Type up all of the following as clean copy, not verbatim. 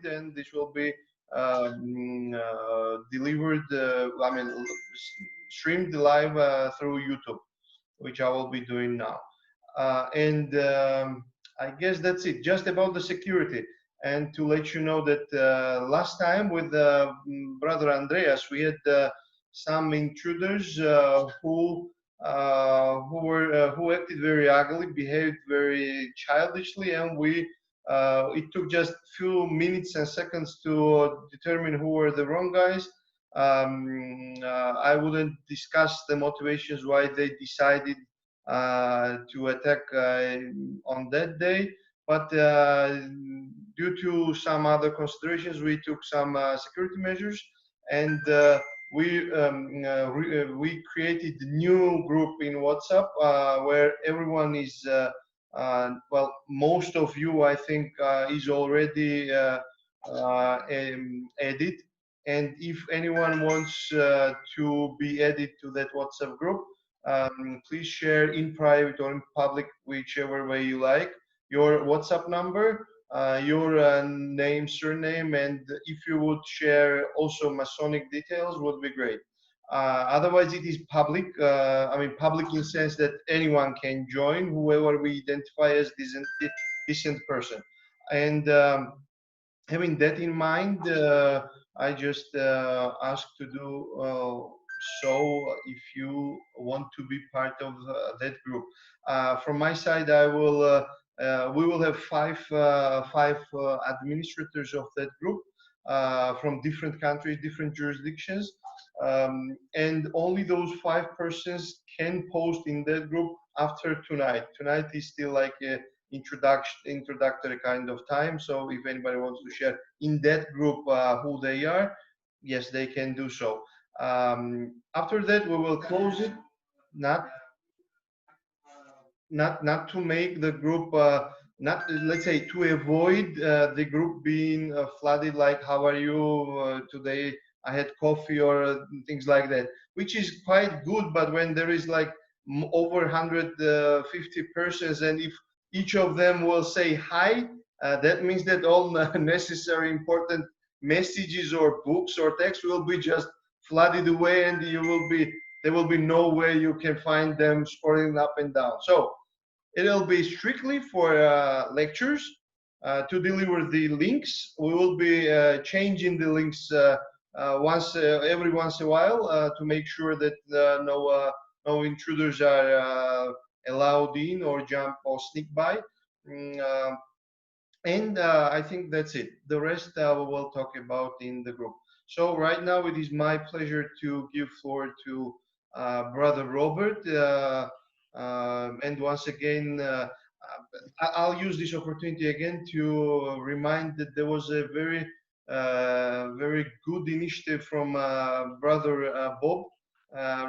and this will be delivered, streamed live through YouTube, which I will be doing now. And I guess that's it, just about the security. And to let you know that last time with Brother Andreas, we had some intruders who acted very ugly, behaved very childishly, and it took just few minutes and seconds to determine who were the wrong guys. I wouldn't discuss the motivations why they decided to attack on that day, but due to some other considerations, we took some security measures, and we created a new group in WhatsApp where everyone is well, most of you, I think, is already added. And if anyone wants to be added to that WhatsApp group, please share in private or in public, whichever way you like, your WhatsApp number, your name, surname, and if you would share also Masonic details, would be great. Otherwise, it is public. I mean, public in the sense that anyone can join, whoever we identify as decent person. And having that in mind, I just ask to do so if you want to be part of that group. From my side, we will have five administrators of that group from different countries, different jurisdictions, and only those 5 persons can post in that group after tonight. Tonight is still like a introductory kind of time, so if anybody wants to share in that group who they are, yes, they can do so. After that, we will close it. Not to make the group not, let's say, to avoid the group being flooded, like how are you today, I had coffee, or things like that, which is quite good. But when there is like over 150 persons, and if each of them will say hi, that means that all necessary important messages or books or text will be just flooded away, and there will be no way you can find them scrolling up and down. So it'll be strictly for lectures. To deliver the links, we will be changing the links every once in a while to make sure that no intruders are allowed in or jump or sneak by. And I think that's it. The rest we will talk about in the group. So right now it is my pleasure to give floor to Brother Robert. And once again, I'll use this opportunity again to remind that there was a very good initiative from Brother Bob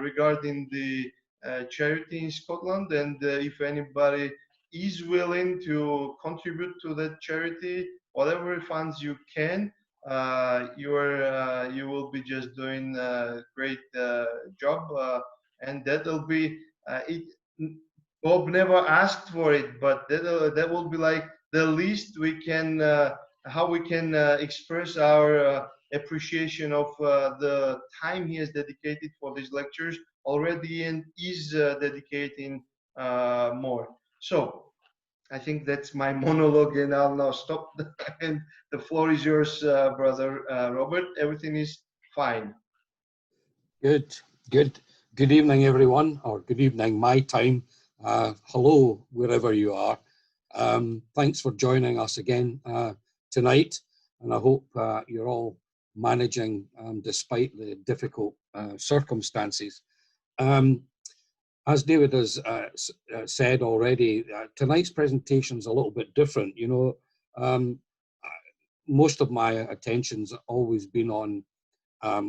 regarding the charity in Scotland. And if anybody is willing to contribute to that charity, whatever funds you can, you will be just doing a great job, and that'll be it. Bob never asked for it, but that will be like the least we can, how we can express our appreciation of the time he has dedicated for these lectures already, and is dedicating more. So I think that's my monologue, and I'll now stop. And the floor is yours, Brother Robert. Everything is fine. Good evening, everyone, or good evening my time. Hello, wherever you are. Thanks for joining us again tonight, and I hope you're all managing despite the difficult circumstances. As David has said already, tonight's presentation is a little bit different. You know, most of my attention's always been on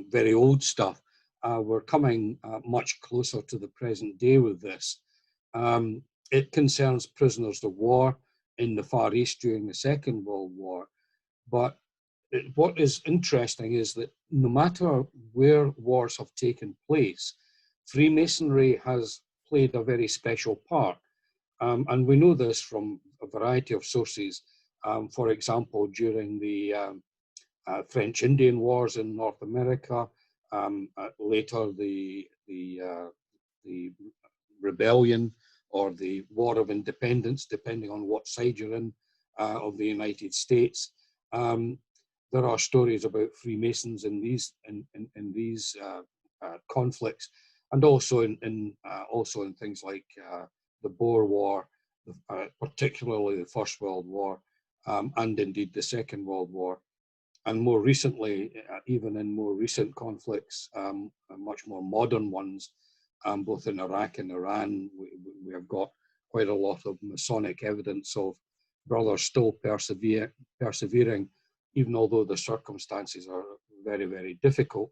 very old stuff. We're coming much closer to the present day with this. It concerns prisoners of war in the Far East during the Second World War. But what is interesting is that no matter where wars have taken place, Freemasonry has played a very special part. And we know this from a variety of sources. For example, during the French Indian Wars in North America, later the rebellion or the War of Independence, depending on what side you're in, of the United States. There are stories about Freemasons in these conflicts, and also in things like the Boer War, particularly the First World War, and indeed the Second World War. And more recently, even in more recent conflicts, much more modern ones, both in Iraq and Iran, we have got quite a lot of Masonic evidence of brothers still persevering, even although the circumstances are very, very difficult.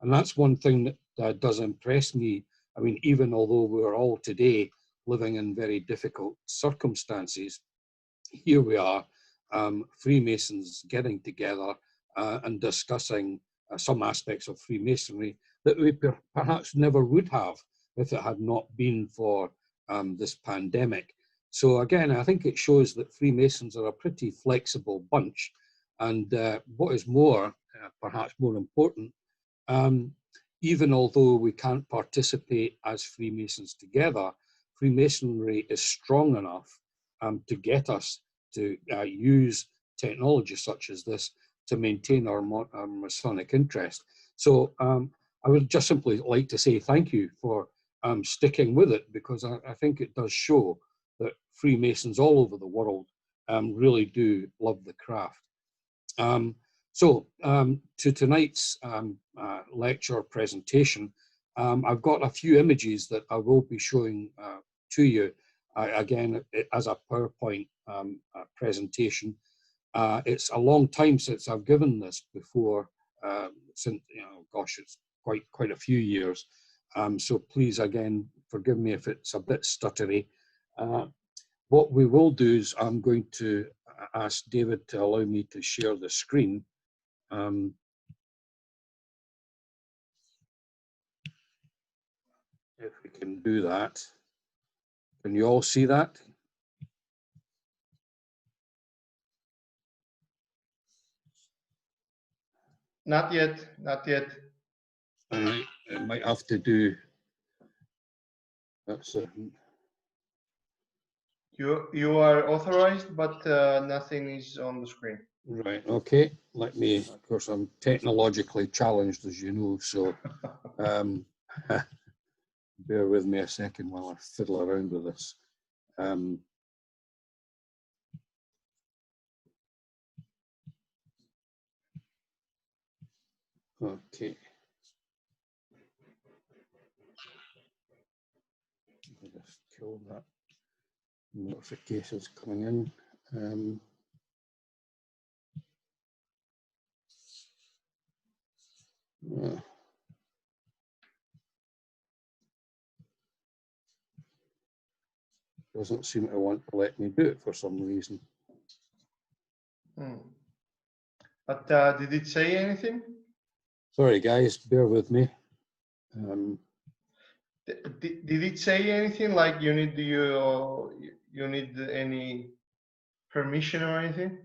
And that's one thing that does impress me. I mean, even although we're all today living in very difficult circumstances, here we are, Freemasons getting together and discussing some aspects of Freemasonry that we perhaps never would have if it had not been for this pandemic. So again, I think it shows that Freemasons are a pretty flexible bunch. And what is more, perhaps more important, even although we can't participate as Freemasons together, Freemasonry is strong enough to get us to use technology such as this to maintain our Masonic interest. So I would just simply like to say thank you for sticking with it, because I think it does show that Freemasons all over the world really do love the craft. So to tonight's lecture presentation, I've got a few images that I will be showing to you, again, as a PowerPoint presentation. It's a long time since I've given this before, since, gosh, it's quite a few years. So please, again, forgive me if it's a bit stuttery. What we will do is I'm going to ask David to allow me to share the screen. If we can do that. Can you all see that? Not yet, not yet. I might have to do. That's it. You are authorized, but nothing is on the screen. Right. Okay. Let me. Of course, I'm technologically challenged, as you know. So, bear with me a second while I fiddle around with this. Okay. I'll just kill that. Notifications coming in. Doesn't seem to want to let me do it for some reason. But did it say anything? Sorry, guys, bear with me. Did it say anything like you need you need any permission or anything?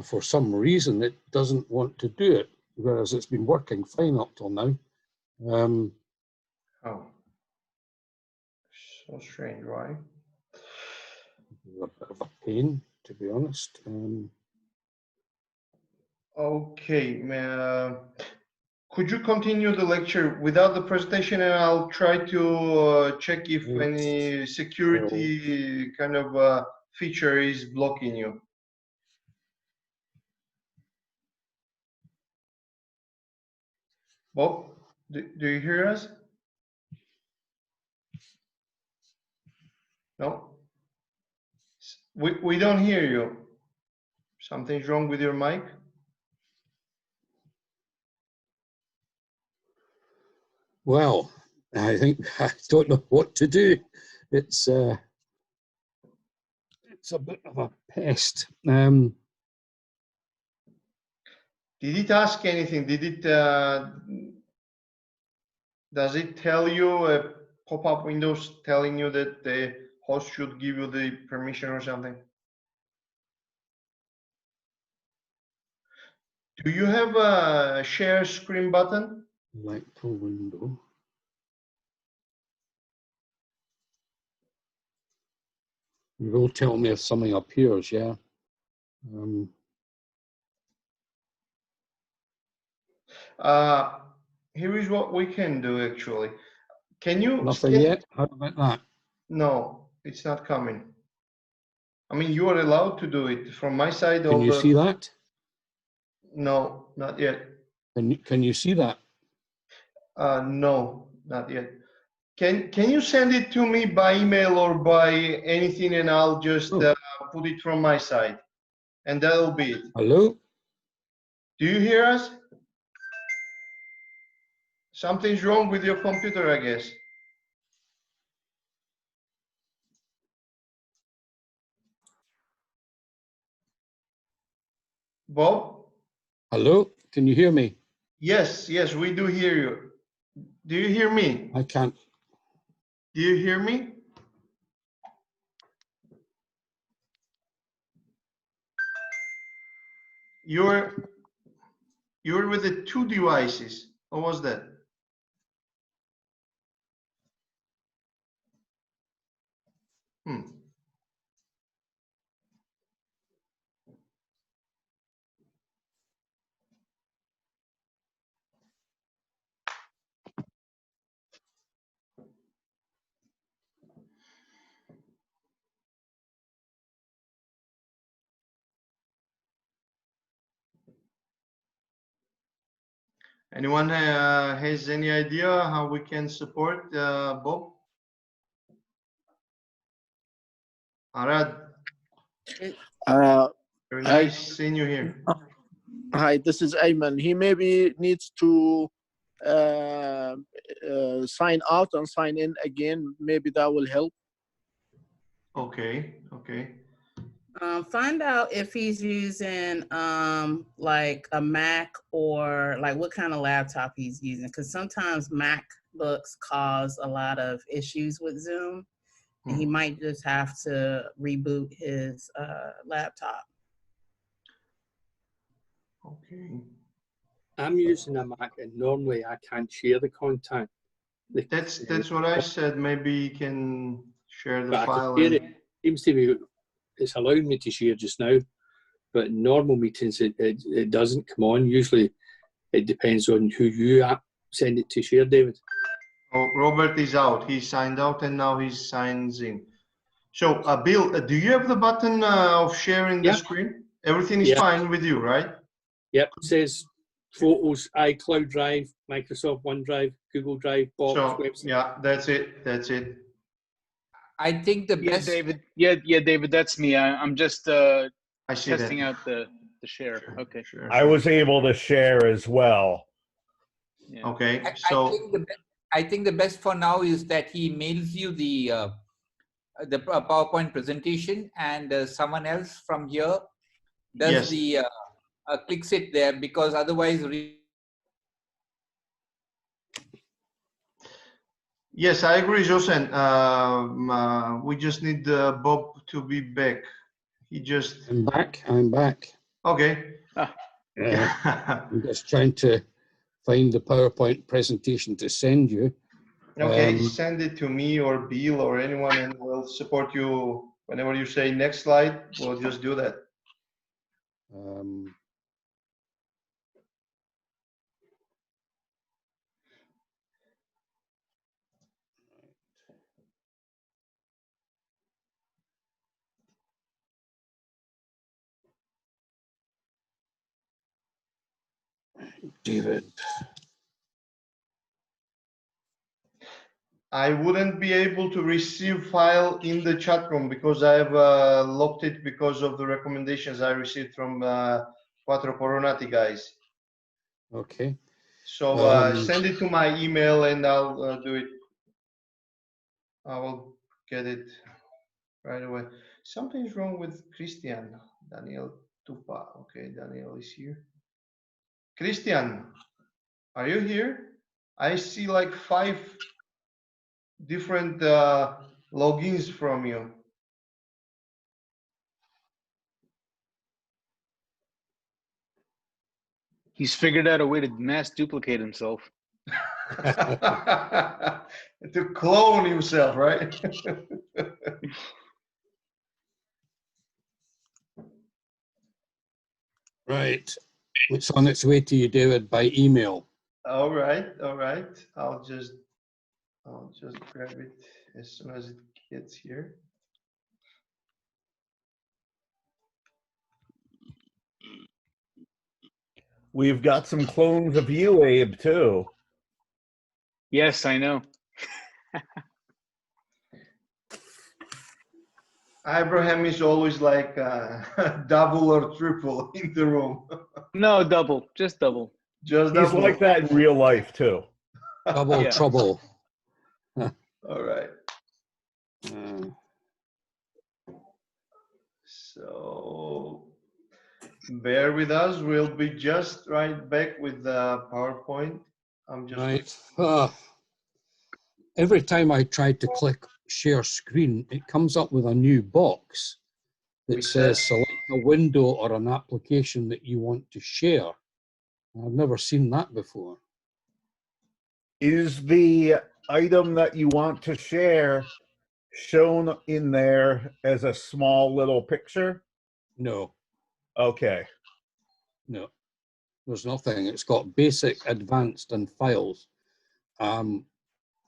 For some reason, it doesn't want to do it, whereas it's been working fine up till now. Oh, so strange, right? A bit of a pain, to be honest. Okay, could you continue the lecture without the presentation, and I'll try to check if any security kind of feature is blocking you. Bob, do you hear us? No? We don't hear you. Something's wrong with your mic? Well, I think I don't know what to do. It's a bit of a pest. Did it ask anything? Did it? Does it tell you a pop-up windows telling you that the host should give you the permission or something? Do you have a share screen button? Like full window. You will tell me if something appears, yeah. Here is what we can do actually. Can you Nothing yet? How about that? No, it's not coming. I mean, you are allowed to do it from my side. Can you see that? No, not yet. Can you see that? No, not yet. Can you send it to me by email or by anything, and I'll just put it from my side, and that'll be it. Hello? Do you hear us? Something's wrong with your computer, I guess. Bob? Hello? Can you hear me? Yes, we do hear you. Do you hear me? I can't. Do you hear me? You're with the two devices. What was that? Anyone has any idea how we can support Bob? Arad. Very nice seeing you here. Hi, this is Ayman. He maybe needs to sign out and sign in again. Maybe that will help. Okay. Find out if he's using like a Mac or like what kind of laptop he's using, because sometimes MacBooks cause a lot of issues with Zoom, and he might just have to reboot his laptop. Okay. I'm using a Mac, and normally I can't share the content. That's what I said. Maybe you can share the file. It seems to be it's allowing me to share just now, but in normal meetings it doesn't come on. Usually it depends on who you send it to share, David. Oh, Robert is out. He signed out and now he signs in. So, Bill, do you have the button of sharing the screen? Everything is fine with you, right? Yep. It says Photos, iCloud Drive, Microsoft OneDrive, Google Drive, Box, website. Yeah, that's it. I think the best. David. Yeah, David, that's me. I'm just testing out the share. Sure, okay. Sure. I was able to share as well. Yeah. Okay. I think the best for now is that he mails you the PowerPoint presentation, and someone else from here does the clicks it there, because otherwise. Yes, I agree, Josen. We just need Bob to be back. He just. I'm back. Okay. I'm just trying to find the PowerPoint presentation to send you. Okay, send it to me or Bill or anyone, and we'll support you whenever you say next slide. We'll just do that. David. I wouldn't be able to receive file in the chat room because I've locked it because of the recommendations I received from Quattro Coronati guys. Okay. So send it to my email and I'll do it. I will get it right away. Something's wrong with Christian. Daniel Tupa. Okay, Daniel is here. Christian, are you here? I see like 5 different logins from you. He's figured out a way to mass duplicate himself. To clone himself, right? Right. It's on its way to you, David, by email. All right, all right. I'll just grab it as soon as it gets here. We've got some clones of you, Abe, too. Yes, I know. Abraham is always like double or triple in the room. No, double, just double. Just He's double. like that in real life, too. Double Yeah. trouble. All right. So bear with us. We'll be just right back with the PowerPoint. I'm just right. Every time I try to click share screen, it comes up with a new box that says select a window or an application that you want to share. I've never seen that before. Is the item that you want to share shown in there as a small little picture? No. Okay. No. There's nothing. It's got basic, advanced, and files. And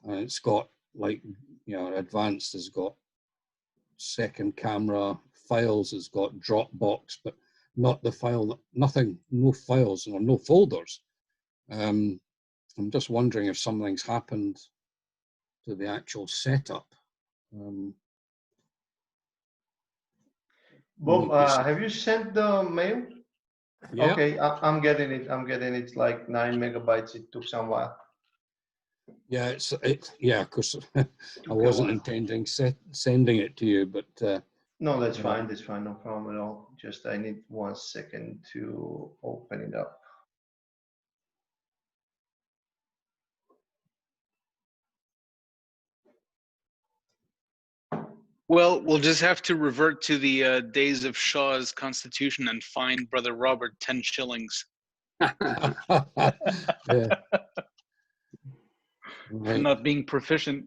it's got like, advanced has got second camera, files has got Dropbox, but not the file, nothing, no files or no folders. I'm just wondering if something's happened to the actual setup. Bob, have you sent the mail? Yeah. Okay, I'm getting it. I'm getting it. It's like 9 megabytes. It took some while. Yeah, because I wasn't intending sending it to you, but no, that's fine. That's fine. No problem at all. Just I need 1 second to open it up. Well, we'll just have to revert to the days of Shaw's constitution and fine Brother Robert 10 shillings. Yeah. For not being proficient.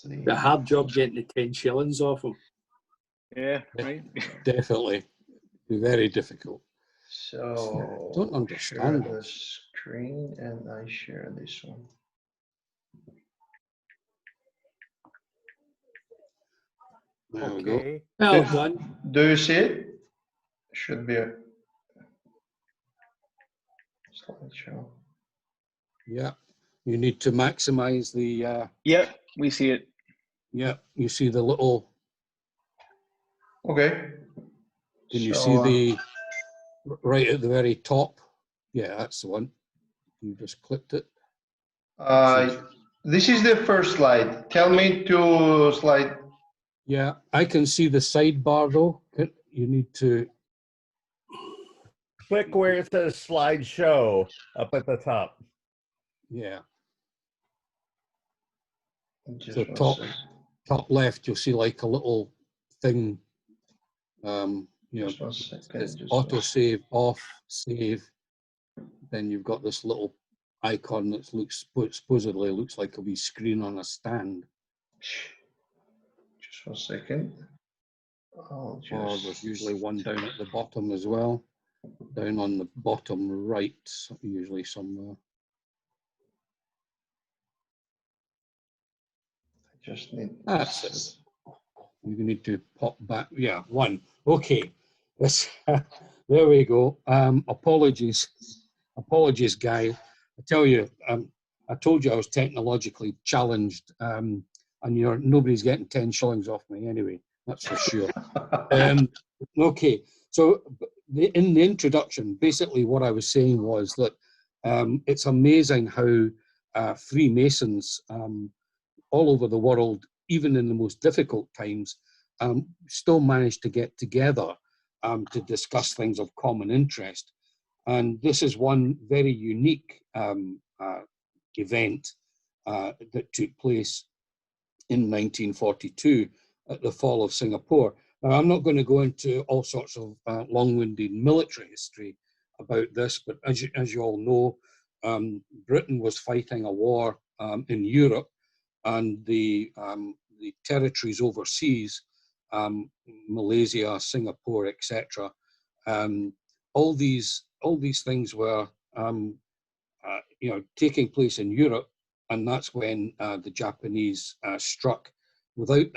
The hard job getting the 10 shillings off him. Yeah, right. Definitely. Be very difficult. So I don't understand share the screen and I share this one. There we go. Well done. Do you see it? Should be a slideshow. Yeah. You need to maximize the. Yep, we see it. Yeah, you see the little. Okay. Can you see the right at the very top? Yeah, that's the one. You just clicked it. This is the first slide. Tell me to slide. Yeah, I can see the sidebar though. You need to click where it says slideshow up at the top. Yeah. Just so top left, you'll see like a little thing. You know, it's auto save off, save. Then you've got this little icon that supposedly looks like a wee screen on a stand. Just 1 second. Or there's usually one down at the bottom as well. Down on the bottom right, usually somewhere. I just need. That's it. You need to pop back. Yeah, one. Okay. This, there we go. Apologies, guy. I tell you, I told you I was technologically challenged, and nobody's getting 10 shillings off me anyway. That's for sure. Okay, so in the introduction, basically what I was saying was that it's amazing how Freemasons all over the world, even in the most difficult times, still manage to get together to discuss things of common interest. And this is one very unique event that took place in 1942 at the fall of Singapore. Now, I'm not going to go into all sorts of long-winded military history about this, but as you all know, Britain was fighting a war in Europe, and the territories overseas, Malaysia, Singapore, etc., all these things were taking place in Europe, and that's when the Japanese struck without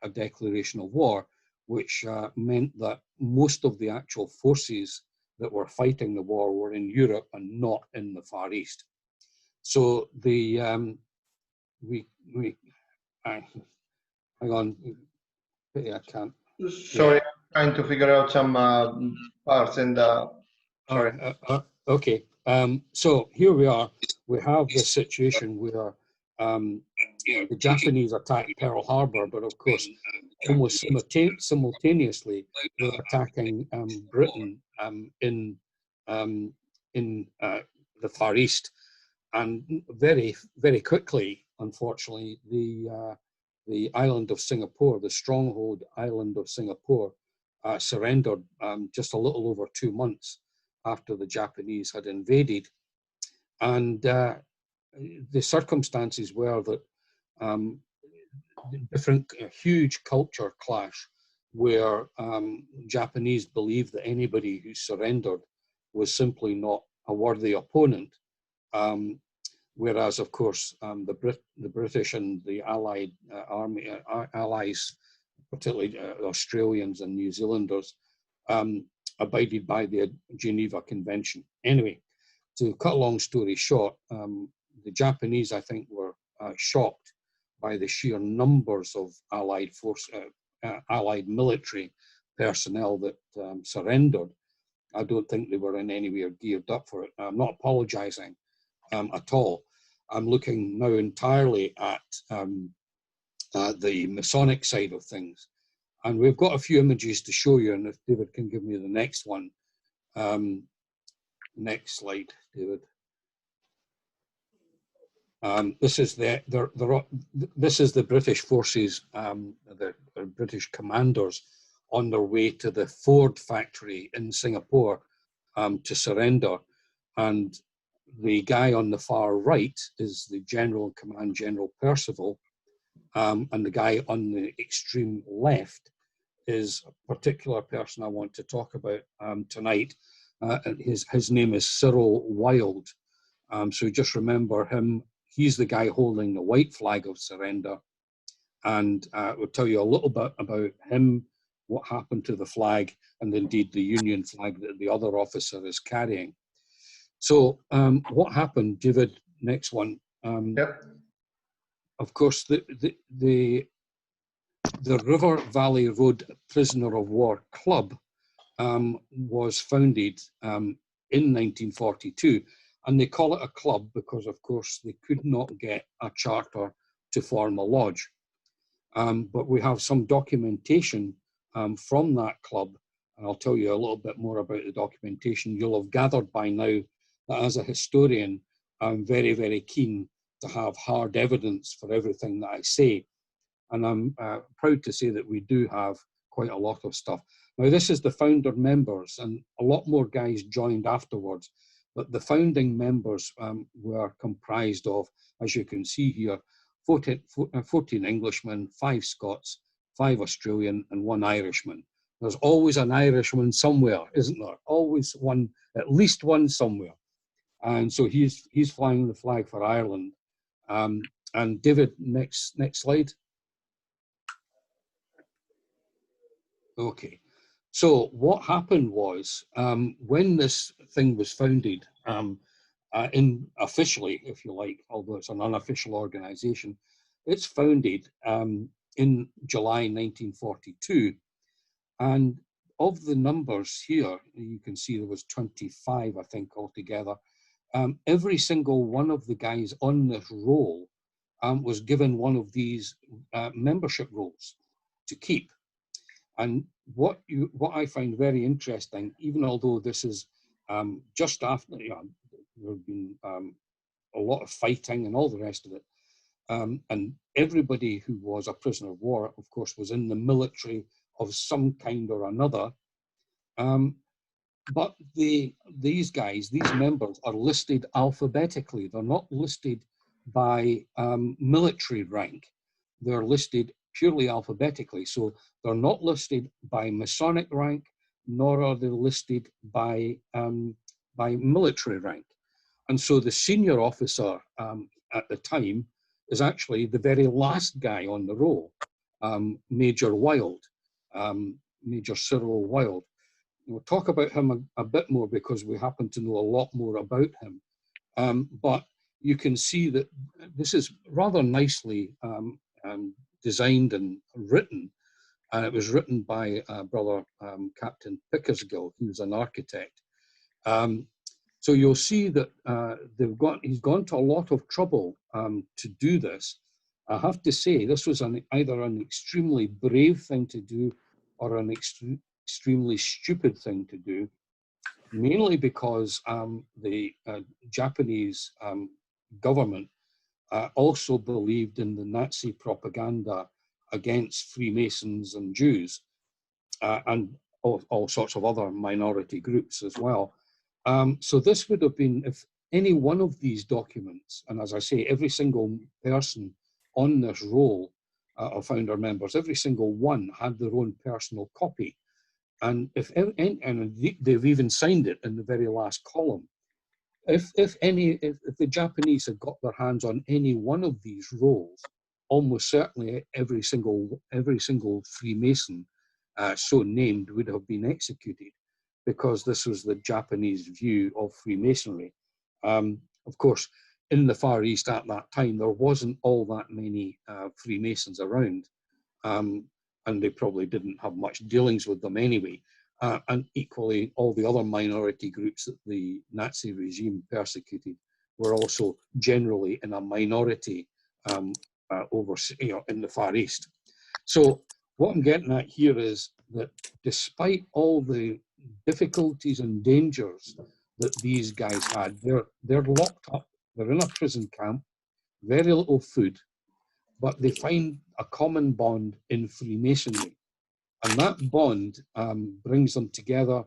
a declaration of war, which meant that most of the actual forces that were fighting the war were in Europe and not in the Far East. So the hang on, I can't. Sorry, I'm trying to figure out some parts and sorry. Okay, so here we are. We have this situation where the Japanese attacked Pearl Harbor, but of course, almost simultaneously, they're attacking Britain in the Far East, and very, very quickly, unfortunately, the island of Singapore, the stronghold island of Singapore, surrendered just a little over 2 months after the Japanese had invaded. And the circumstances were that different huge culture clash, where Japanese believed that anybody who surrendered was simply not a worthy opponent, whereas of course the British and the Allied army allies, particularly Australians and New Zealanders, abided by the Geneva Convention. Anyway, to cut a long story short, the Japanese, I think, were shocked by the sheer numbers of Allied military personnel that surrendered. I don't think they were in any way geared up for it. I'm not apologizing at all. I'm looking now entirely at the Masonic side of things. And we've got a few images to show you, and if David can give me the next one. Next slide, David. This is the British forces, the British commanders on their way to the Ford factory in Singapore to surrender. And the guy on the far right is the General in Command, General Percival, and the guy on the extreme left is a particular person I want to talk about tonight. His name is Cyril Wilde. So just remember him. He's the guy holding the white flag of surrender. And we'll tell you a little bit about him, what happened to the flag, and indeed the Union flag that the other officer is carrying. So what happened, David, next one. Yep. Of course, the River Valley Road Prisoner of War Club was founded in 1942. And they call it a club because, of course, they could not get a charter to form a lodge. But we have some documentation from that club, and I'll tell you a little bit more about the documentation. You'll have gathered by now that as a historian, I'm very, very keen to have hard evidence for everything that I say. And I'm proud to say that we do have quite a lot of stuff. Now, this is the founder members, and a lot more guys joined afterwards. But the founding members were comprised of, as you can see here, 14 Englishmen, 5 Scots, 5 Australian, and 1 Irishman. There's always an Irishman somewhere, isn't there? Always one, at least one somewhere. And so he's flying the flag for Ireland. And David, next slide. Okay. So what happened was, when this thing was founded, officially, if you like, although it's an unofficial organization, it's founded in July 1942. And of the numbers here, you can see there was 25, I think, altogether. Every single one of the guys on this roll was given one of these membership rolls to keep. And what I find very interesting, even although this is just after, there have been a lot of fighting and all the rest of it, and everybody who was a prisoner of war, of course, was in the military of some kind or another. But these guys, these members, are listed alphabetically. They're not listed by military rank. They're listed purely alphabetically. So they're not listed by Masonic rank, nor are they listed by military rank. And so the senior officer at the time is actually the very last guy on the roll, Major Wild, Major Cyril Wild. We'll talk about him a bit more because we happen to know a lot more about him. But you can see that this is rather nicely designed and written. And it was written by brother Captain Pickersgill, who's an architect. So you'll see that he's gone to a lot of trouble to do this. I have to say, this was either an extremely brave thing to do or an extremely stupid thing to do, mainly because the Japanese government also believed in the Nazi propaganda against Freemasons and Jews and all sorts of other minority groups as well. So this would have been, if any one of these documents, and as I say, every single person on this roll of founder members, every single one had their own personal copy. And they've even signed it in the very last column. If the Japanese had got their hands on any one of these rolls, almost certainly every single Freemason so named would have been executed, because this was the Japanese view of Freemasonry. Of course, in the Far East at that time, there wasn't all that many Freemasons around, and they probably didn't have much dealings with them anyway. And equally, all the other minority groups that the Nazi regime persecuted were also generally in a minority over, in the Far East. So what I'm getting at here is that despite all the difficulties and dangers that these guys had, they're locked up, they're in a prison camp, very little food, but they find a common bond in Freemasonry. And that bond brings them together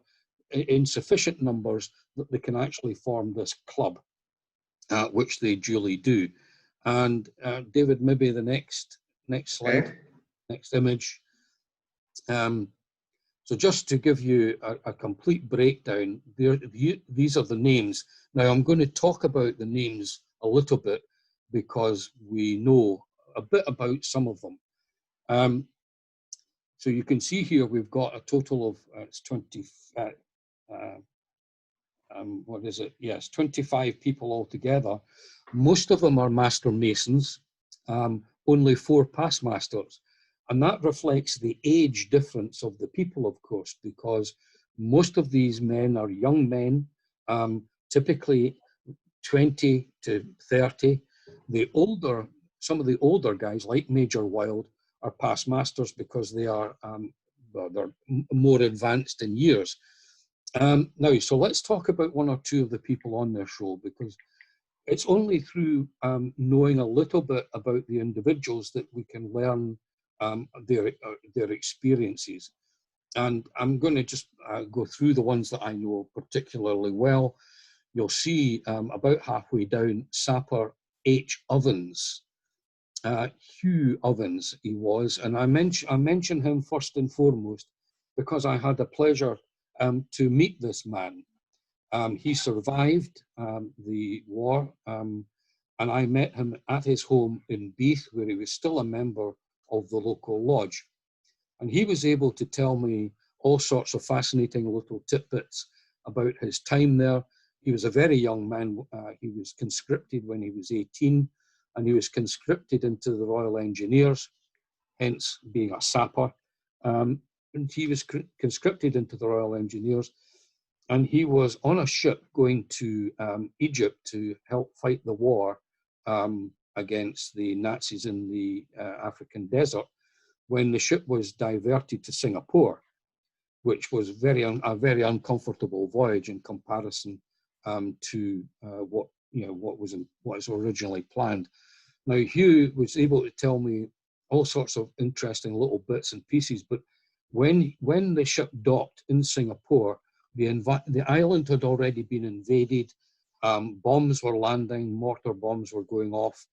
in sufficient numbers that they can actually form this club, which they duly do. And David, maybe the next slide, okay. Next image. So just to give you a complete breakdown, these are the names. Now I'm going to talk about the names a little bit because we know a bit about some of them. So you can see here we've got a total of it's 20. What is it? Yes, 25 people altogether. Most of them are Master Masons. Only 4 past masters. And that reflects the age difference of the people, of course, because most of these men are young men, typically 20 to 30. Some of the older guys, like Major Wild, are past masters because they are they're more advanced in years. Now, so let's talk about 1 or 2 of the people on this roll, because it's only through knowing a little bit about the individuals that we can learn their experiences. And I'm going to just go through the ones that I know particularly well. You'll see about halfway down, Sapper H. Ovens, Hugh Ovens he was, and I mention him first and foremost because I had the pleasure to meet this man. He survived the war, and I met him at his home in Beath, where he was still a member of the local lodge. And he was able to tell me all sorts of fascinating little tidbits about his time there. He was a very young man. He was conscripted when he was 18, and he was conscripted into the Royal Engineers, hence being a sapper. he was conscripted into the Royal Engineers, and he was on a ship going to Egypt to help fight the war against the Nazis in the African desert, when the ship was diverted to Singapore, which was a very uncomfortable voyage in comparison to what was originally planned. Now, Hugh was able to tell me all sorts of interesting little bits and pieces, but when the ship docked in Singapore, the island had already been invaded. Bombs were landing, mortar bombs were going off,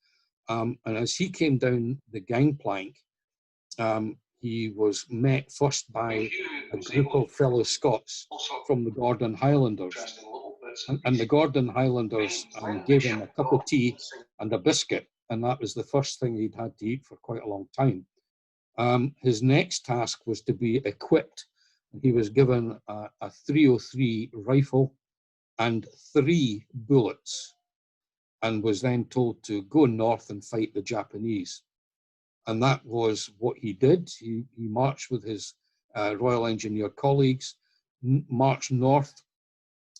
and as he came down the gangplank, he was met first by a group of fellow Scots from the Gordon Highlanders. And the Gordon Highlanders gave him a cup of tea and a biscuit, and that was the first thing he'd had to eat for quite a long time. His next task was to be equipped. He was given a 303 rifle and 3 bullets, and was then told to go north and fight the Japanese. And that was what he did. He marched with his Royal Engineer colleagues, marched north,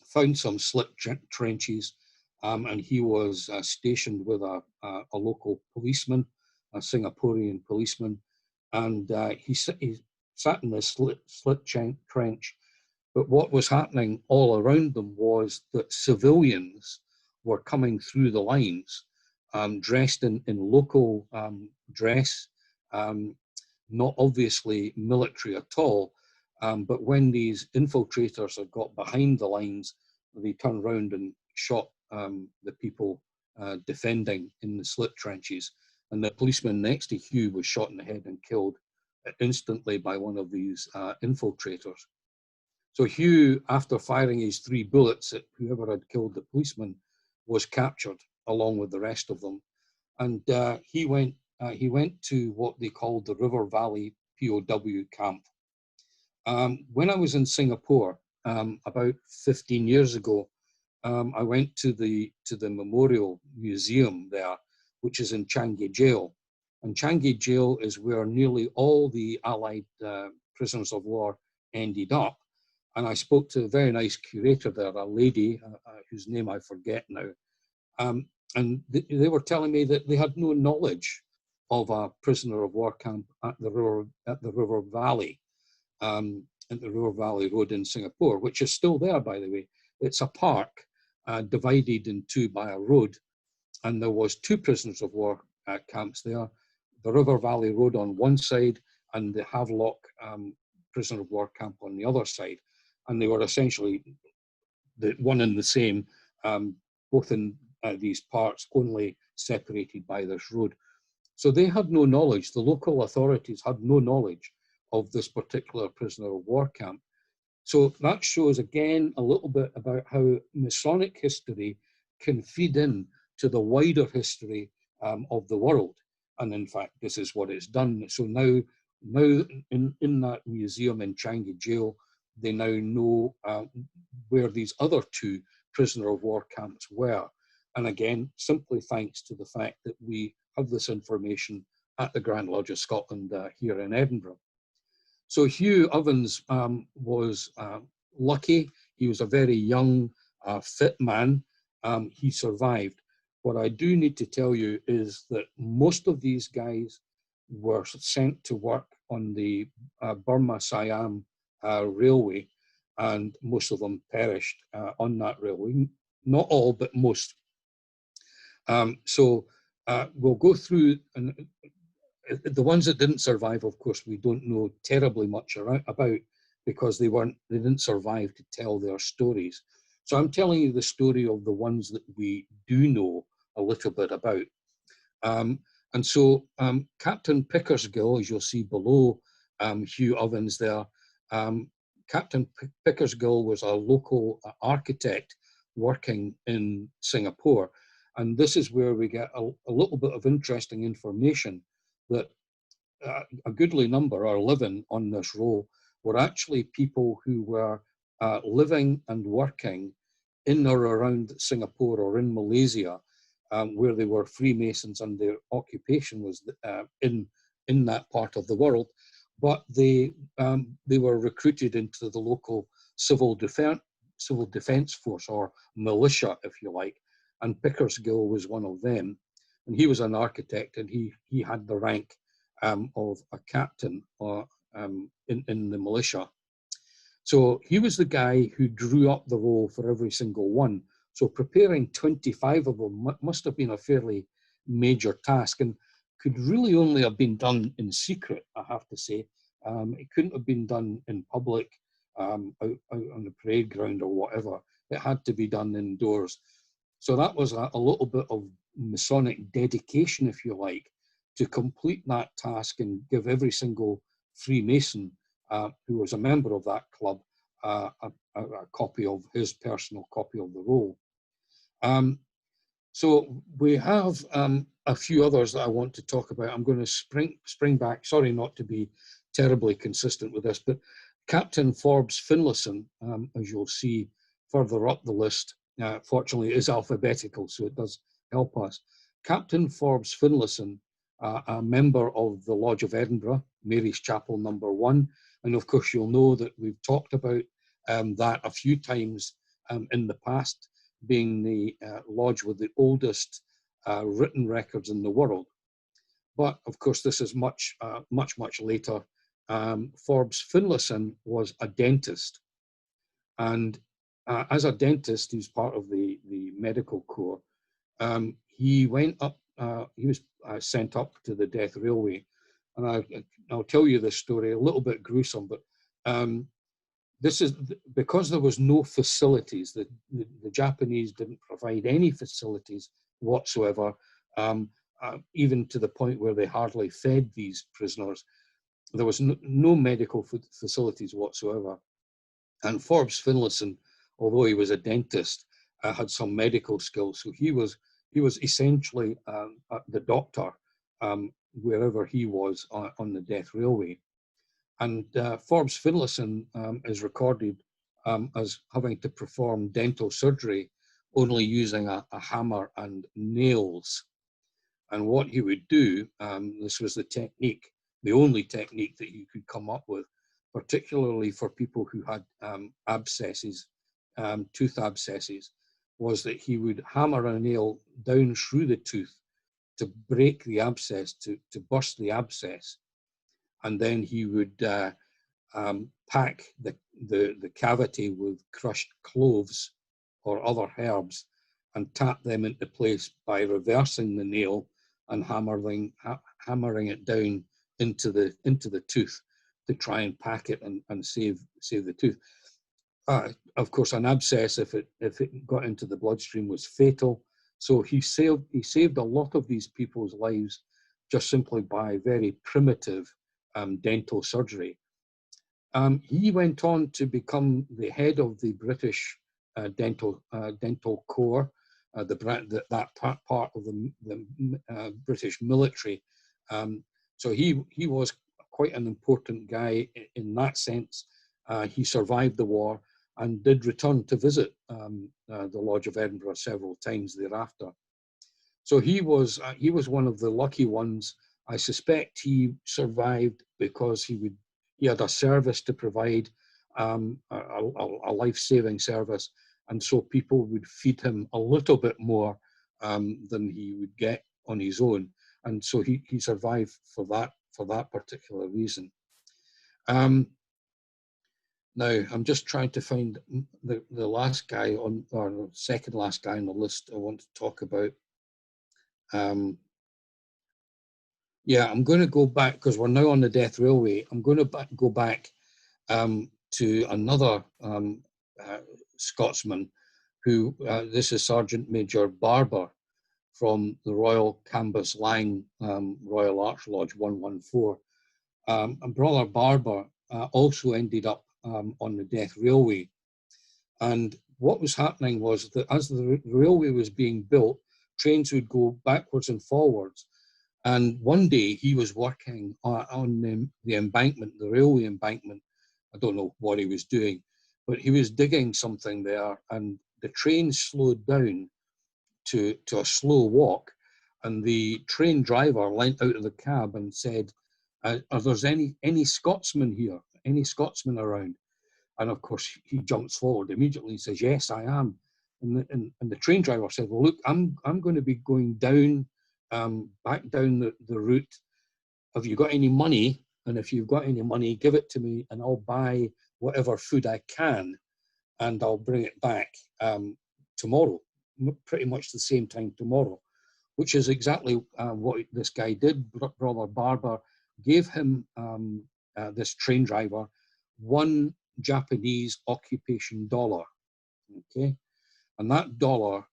found some slip trenches, and he was stationed with a local policeman, a Singaporean policeman, and he sat in this slit trench. But what was happening all around them was that civilians were coming through the lines, dressed in local dress, not obviously military at all. But when these infiltrators had got behind the lines, they turned around and shot the people defending in the slit trenches. And the policeman next to Hugh was shot in the head and killed instantly by one of these infiltrators. So Hugh, after firing his 3 bullets at whoever had killed the policeman, was captured along with the rest of them. And he went to what they called the River Valley POW camp. When I was in Singapore about 15 years ago, I went to the Memorial Museum there, which is in Changi Jail. And Changi Jail is where nearly all the Allied prisoners of war ended up. And I spoke to a very nice curator there, a lady whose name I forget now. And they were telling me that they had no knowledge of a prisoner of war camp at the River Valley, at the River Valley Road in Singapore, which is still there, by the way. It's a park divided in 2 by a road, and there was 2 prisoners of war camps there, the River Valley Road on one side and the Havelock prisoner of war camp on the other side. And they were essentially the one and the same, both in these parts, only separated by this road. So they had no knowledge, the local authorities had no knowledge of this particular prisoner of war camp. So that shows again a little bit about how Masonic history can feed in to the wider history of the world. And in fact, this is what it's done. So now in that museum in Changi Jail, they now know where these other 2 prisoner of war camps were. And again, simply thanks to the fact that we have this information at the Grand Lodge of Scotland here in Edinburgh. So Hugh Ovens was lucky. He was a very young, fit man. He survived. What I do need to tell you is that most of these guys were sent to work on the Burma-Siam railway, and most of them perished on that railway. Not all, but most. So we'll go through, and the ones that didn't survive, of course, we don't know terribly much about, because they didn't survive to tell their stories. So I'm telling you the story of the ones that we do know a little bit about. And so Captain Pickersgill, as you'll see below Hugh Ovens there, Captain Pickersgill was a local architect working in Singapore. And this is where we get a little bit of interesting information that a goodly number are living on this roll were actually people who were living and working in or around Singapore or in Malaysia, where they were Freemasons and their occupation was in that part of the world, but they were recruited into the local civil defense force, or militia, if you like, and Pickersgill was one of them. And he was an architect, and he had the rank of a captain in the militia. So he was the guy who drew up the roll for every single one. So preparing 25 of them must have been a fairly major task, and could really only have been done in secret, I have to say. It couldn't have been done in public, out on the parade ground or whatever. It had to be done indoors. So that was a little bit of Masonic dedication, if you like, to complete that task and give every single Freemason who was a member of that club a copy of his personal copy of the roll. So we have a few others that I want to talk about. I'm going to spring back. Sorry not to be terribly consistent with this, but Captain Forbes Finlayson, as you'll see further up the list, fortunately it is alphabetical, so it does help us. Captain Forbes Finlayson, a member of the Lodge of Edinburgh, Mary's Chapel number 1, and of course you'll know that we've talked about that a few times in the past, being the lodge with the oldest written records in the world. But of course this is much later. Forbes Finlayson was a dentist, and as a dentist, he's part of the medical corps. He went up, he was sent up to the Death Railway, and I'll tell you this story, a little bit gruesome, but this is because there was no facilities. The Japanese didn't provide any facilities whatsoever, even to the point where they hardly fed these prisoners. There was no medical facilities whatsoever. And Forbes Finlayson, although he was a dentist, had some medical skills. So he was essentially the doctor wherever he was on the Death Railway. And Forbes Finlayson is recorded as having to perform dental surgery only using a hammer and nails. And what he would do, this was the technique, the only technique that he could come up with, particularly for people who had abscesses, tooth abscesses, was that he would hammer a nail down through the tooth to break the abscess, to burst the abscess. And then he would pack the cavity with crushed cloves or other herbs and tap them into place by reversing the nail and hammering it down into the tooth to try and pack it and save the tooth. Of course, an abscess, if it got into the bloodstream, was fatal. So he saved a lot of these people's lives just simply by very primitive dental surgery. He went on to become the head of the British dental corps, that part of the British military. So he was quite an important guy in that sense. He survived the war and did return to visit the Lodge of Edinburgh several times thereafter. So he was one of the lucky ones. I suspect he survived because he had a service to provide, a life-saving service, and so people would feed him a little bit more than he would get on his own, and so he survived for that particular reason. Now I'm just trying to find the last guy or the second last guy on the list I want to talk about. Yeah, I'm going to go back because we're now on the Death Railway. I'm going to go back to another Scotsman who, this is Sergeant Major Barber from the Royal Cambus Lang Royal Arch Lodge 114. And Brother Barber also ended up on the Death Railway. And what was happening was that as the railway was being built, trains would go backwards and forwards. And one day he was working on the embankment, the railway embankment. I don't know what he was doing, but he was digging something there, and the train slowed down to a slow walk. And the train driver leant out of the cab and said, are there any Scotsmen here? Any Scotsmen around? And of course, he jumps forward immediately and says, yes, I am. And the train driver said, well, look, I'm going to be going down, back down the route. Have you got any money? And if you've got any money, give it to me and I'll buy whatever food I can and I'll bring it back tomorrow, pretty much the same time tomorrow, which is exactly what this guy did. Brother Barber gave him, this train driver, $1 Japanese occupation dollar, okay? And that dollar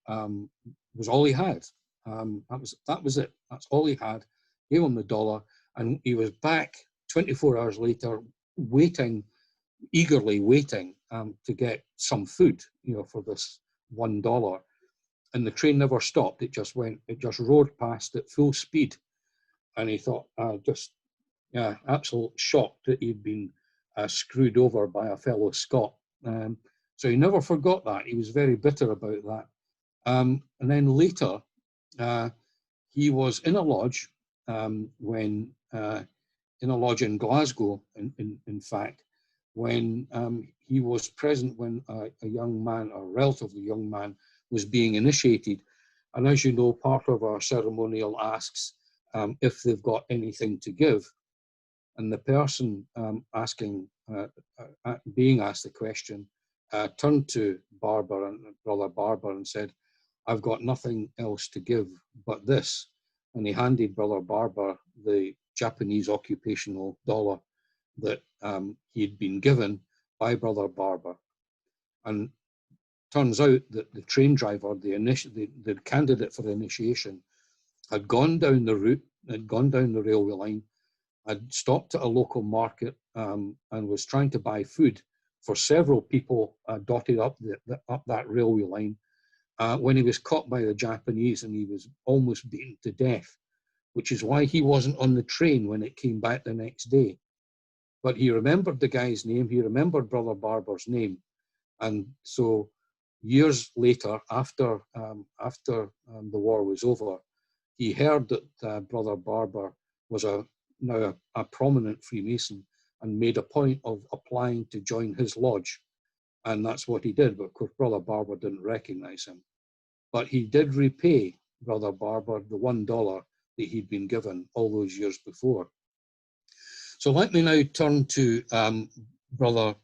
was all he had. That was it. That's all he had. Gave him the dollar, and he was back 24 hours later, eagerly waiting to get some food, for this $1. And the train never stopped. It just roared past at full speed. And he thought, absolute shock that he'd been screwed over by a fellow Scot. So he never forgot that. He was very bitter about that. And then later, he was in a lodge in a lodge in Glasgow, in fact, when he was present when a young man, a relatively young man, was being initiated. And as you know, part of our ceremonial asks if they've got anything to give. And the person being asked the question turned to Barber and Brother Barber and said, I've got nothing else to give but this. And he handed Brother Barber the Japanese occupational dollar that he'd been given by Brother Barber. And turns out that the train driver, the candidate for the initiation, had gone down the route, had gone down the railway line, had stopped at a local market and was trying to buy food for several people dotted up that railway line when he was caught by the Japanese and he was almost beaten to death, which is why he wasn't on the train when it came back the next day. But he remembered the guy's name, he remembered Brother Barber's name. And so years later, after the war was over, he heard that Brother Barber was now a prominent Freemason and made a point of applying to join his lodge. And that's what he did. But of course, Brother Barber didn't recognize him. But he did repay Brother Barber the $1 that he'd been given all those years before. So let me now turn to Brother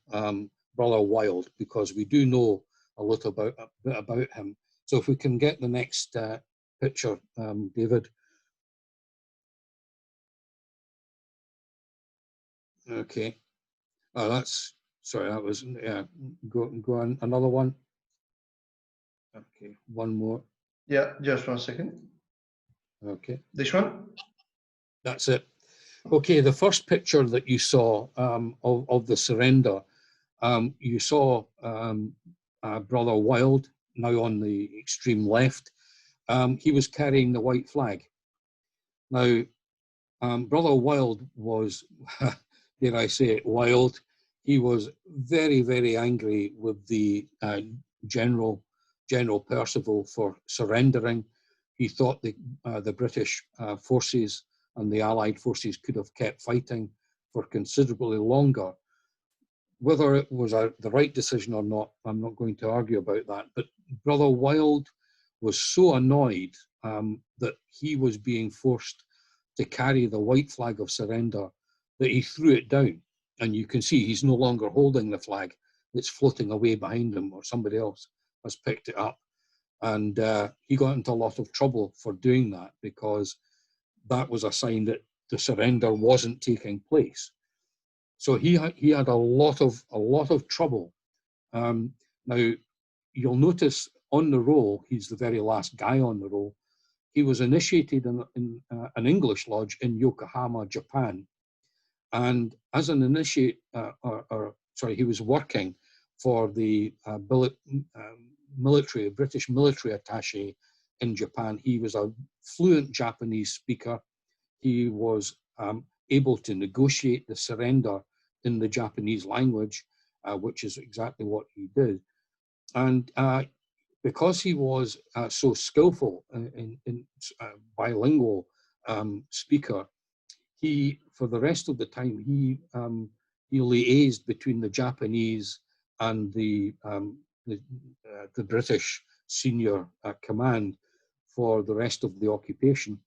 Wild, because we do know a little bit about him. So if we can get the next picture, David. Okay. Oh, sorry, that was, go on, another one. Okay, one more. Yeah, just 1 second. Okay. This one? That's it. Okay, the first picture that you saw of the surrender, you saw Brother Wild, now on the extreme left. He was carrying the white flag. Now, Brother Wild was, dare I say it, wild. He was very, very angry with the General Percival for surrendering. He thought the British forces and the Allied forces could have kept fighting for considerably longer. Whether it was the right decision or not, I'm not going to argue about that. But Brother Wild was so annoyed that he was being forced to carry the white flag of surrender that he threw it down. And you can see he's no longer holding the flag. It's floating away behind him, or somebody else has picked it up. And he got into a lot of trouble for doing that, because that was a sign that the surrender wasn't taking place. So he had a lot of trouble. Now, you'll notice on the roll, he's the very last guy on the roll. He was initiated in an English lodge in Yokohama, Japan. And as an initiate, he was working for the British military attaché in Japan. He was a fluent Japanese speaker. He was able to negotiate the surrender in the Japanese language, which is exactly what he did. And because he was so skillful in bilingual speaker, he for the rest of the time, he liaised between the Japanese and the British senior command for the rest of the occupation.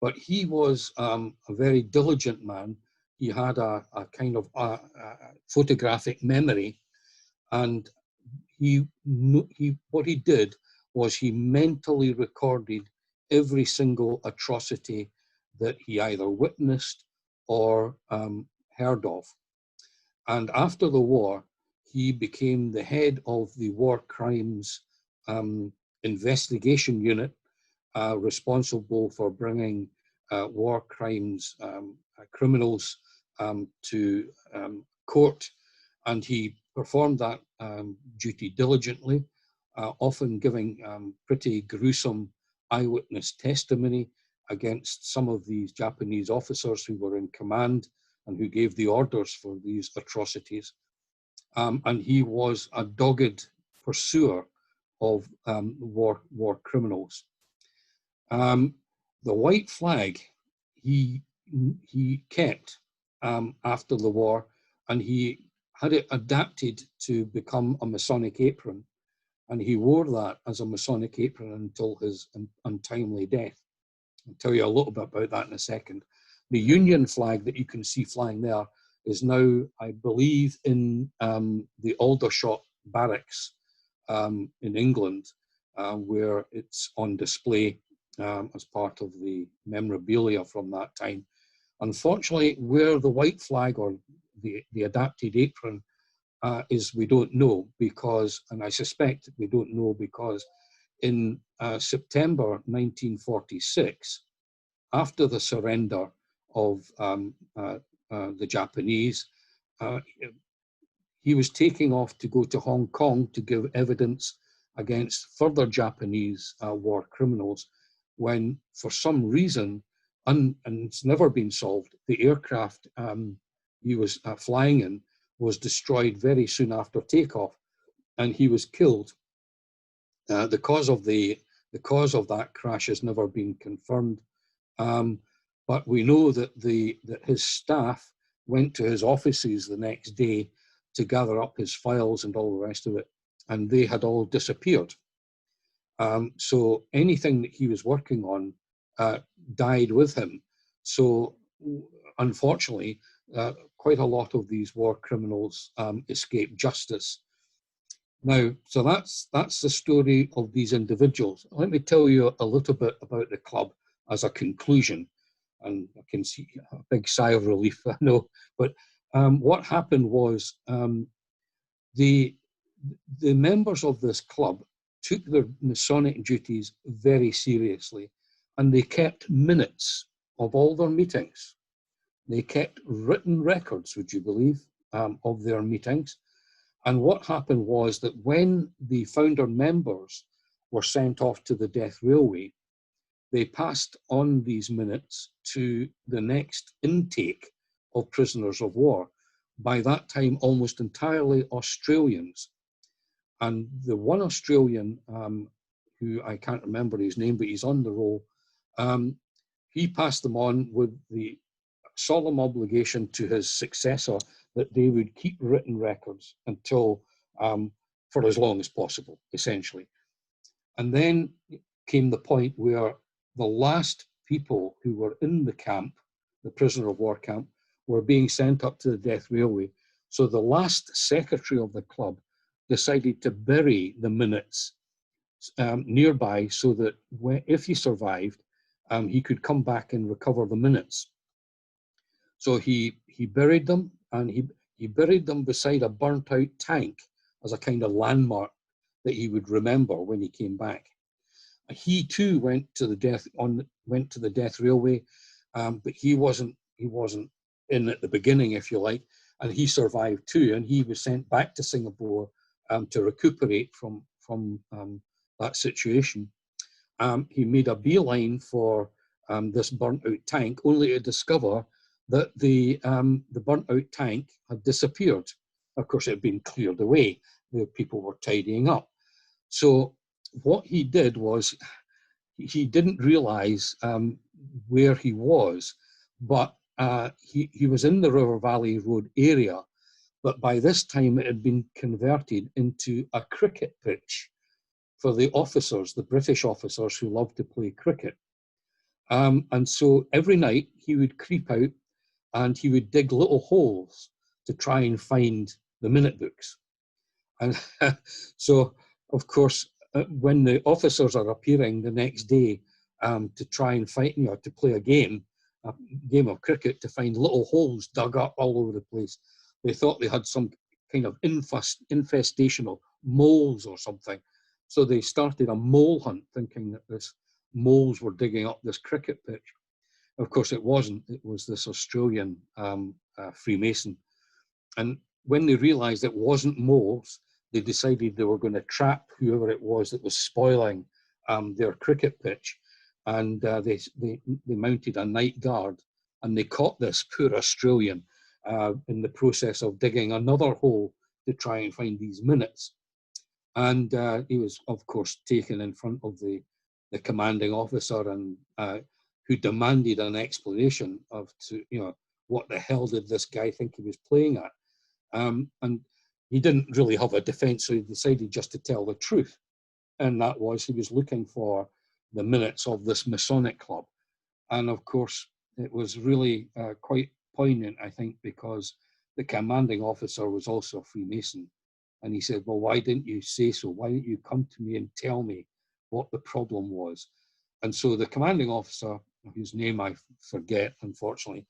But he was a very diligent man. He had a kind of photographic memory, and what he did was he mentally recorded every single atrocity that he either witnessed or heard of. And after the war, he became the head of the War Crimes Investigation Unit, responsible for bringing war crimes criminals to court. And he performed that duty diligently, often giving pretty gruesome eyewitness testimony against some of these Japanese officers who were in command and who gave the orders for these atrocities. And he was a dogged pursuer of war criminals. The white flag he kept after the war, and he had it adapted to become a Masonic apron, and he wore that as a Masonic apron until his untimely death. I'll tell you a little bit about that in a second. The Union flag that you can see flying there is now, I believe, in the Aldershot Barracks in England, where it's on display as part of the memorabilia from that time. Unfortunately, where the white flag or the adapted apron is, we don't know, because, and I suspect we don't know because in September 1946, after the surrender of the Japanese, he was taking off to go to Hong Kong to give evidence against further Japanese war criminals, when for some reason, and it's never been solved, the aircraft he was flying in was destroyed very soon after takeoff, and he was killed. The cause of that crash has never been confirmed, but we know that his staff went to his offices the next day to gather up his files and all the rest of it, and they had all disappeared. So anything that he was working on died with him. So unfortunately, quite a lot of these war criminals escaped justice. Now, so that's the story of these individuals. Let me tell you a little bit about the club as a conclusion. And I can see a big sigh of relief, I know. But what happened was the members of this club took their Masonic duties very seriously, and they kept minutes of all their meetings. They kept written records, would you believe, of their meetings. And what happened was that when the founder members were sent off to the death railway, they passed on these minutes to the next intake of prisoners of war, by that time almost entirely Australians. And the one Australian, who I can't remember his name, but he's on the roll, he passed them on with the solemn obligation to his successor that they would keep written records until, for as long as possible, essentially. And then came the point where the last people who were in the camp, the prisoner of war camp, were being sent up to the death railway. So the last secretary of the club decided to bury the minutes nearby, so that if he survived, he could come back and recover the minutes. So he buried them, and he buried them beside a burnt out tank as a kind of landmark that he would remember when he came back. He too went to the death railway, but he wasn't in at the beginning, if you like, and he survived too, and he was sent back to Singapore to recuperate from that situation. He made a beeline for this burnt out tank, only to discover that the burnt out tank had disappeared. Of course, it had been cleared away. The people were tidying up. So what he did was, he didn't realize where he was, but he was in the River Valley Road area, but by this time it had been converted into a cricket pitch for the officers, the British officers who loved to play cricket. And so every night he would creep out and he would dig little holes to try and find the minute books. And so, of course, when the officers are appearing the next day to try and fight, to play a game of cricket, to find little holes dug up all over the place, they thought they had some kind of infestation of moles or something. So they started a mole hunt, thinking that this moles were digging up this cricket pitch. Of course, it wasn't. It was this Australian Freemason. And when they realized it wasn't moles, they decided they were going to trap whoever it was that was spoiling their cricket pitch. And they mounted a night guard, and they caught this poor Australian in the process of digging another hole to try and find these minutes. And he was, of course, taken in front of the commanding officer, and who demanded an explanation of, what the hell did this guy think he was playing at? And he didn't really have a defense, so he decided just to tell the truth. And that was, he was looking for the minutes of this Masonic club. And of course, it was really quite poignant, I think, because the commanding officer was also a Freemason. And he said, well, why didn't you say so? Why didn't you come to me and tell me what the problem was? And so the commanding officer, whose name I forget, unfortunately,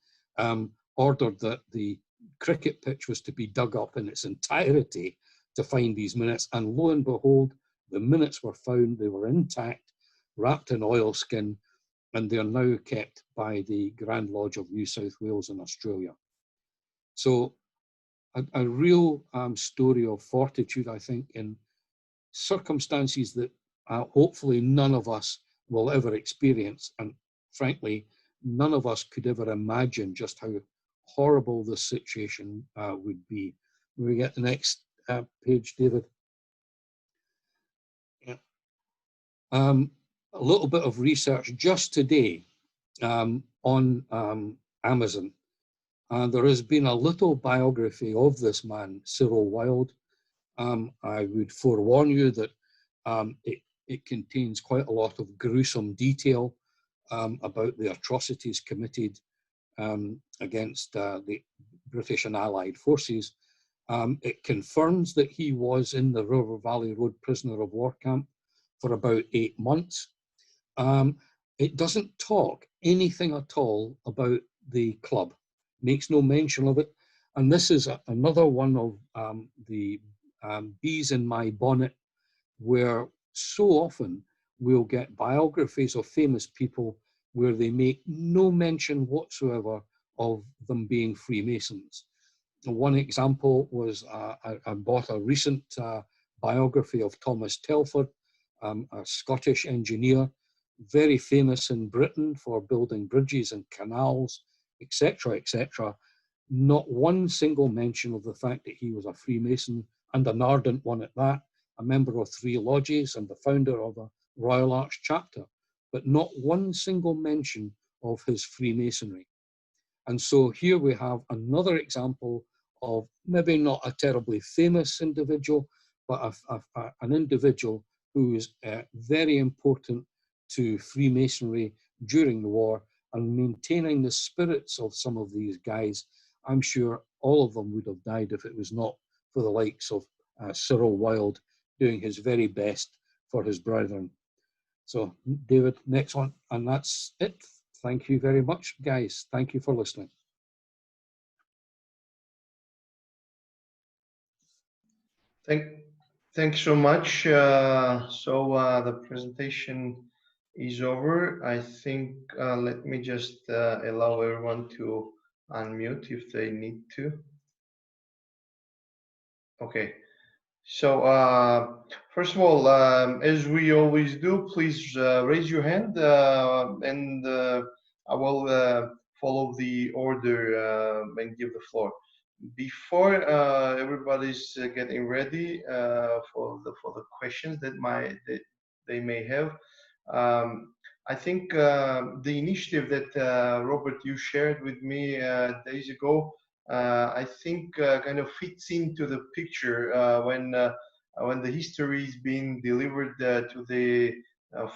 ordered that the cricket pitch was to be dug up in its entirety to find these minutes. And lo and behold, the minutes were found. They were intact, wrapped in oilskin, and they're now kept by the Grand Lodge of New South Wales in Australia. So a real story of fortitude, I think, in circumstances that hopefully none of us will ever experience. And frankly, none of us could ever imagine just how horrible this situation would be. Will we get the next page, David? Yeah. A little bit of research just today on Amazon. And there has been a little biography of this man, Cyril Wilde. I would forewarn you that it contains quite a lot of gruesome detail about the atrocities committed against the British and Allied forces. It confirms that he was in the River Valley Road prisoner of war camp for about 8 months. It doesn't talk anything at all about the club, makes no mention of it. And this is another one of the bees in my bonnet, where so often we'll get biographies of famous people where they make no mention whatsoever of them being Freemasons. One example was I bought a recent biography of Thomas Telford, a Scottish engineer, very famous in Britain for building bridges and canals, etc., etc. Not one single mention of the fact that he was a Freemason, and an ardent one at that, a member of 3 lodges and the founder of a Royal Arch chapter, but not one single mention of his Freemasonry. And so here we have another example of maybe not a terribly famous individual, but an individual who is very important to Freemasonry during the war, and maintaining the spirits of some of these guys. I'm sure all of them would have died if it was not for the likes of Cyril Wilde doing his very best for his brethren. So David, next one, and that's it. Thank you very much, guys. Thank you for listening. Thanks so much. The presentation is over. I think let me just allow everyone to unmute if they need to. Okay. So first of all, as we always do, please raise your hand and I will follow the order and give the floor. Before everybody's getting ready for the questions that they may have, I think the initiative that Robert, you shared with me days ago, I think kind of fits into the picture when the history is being delivered to the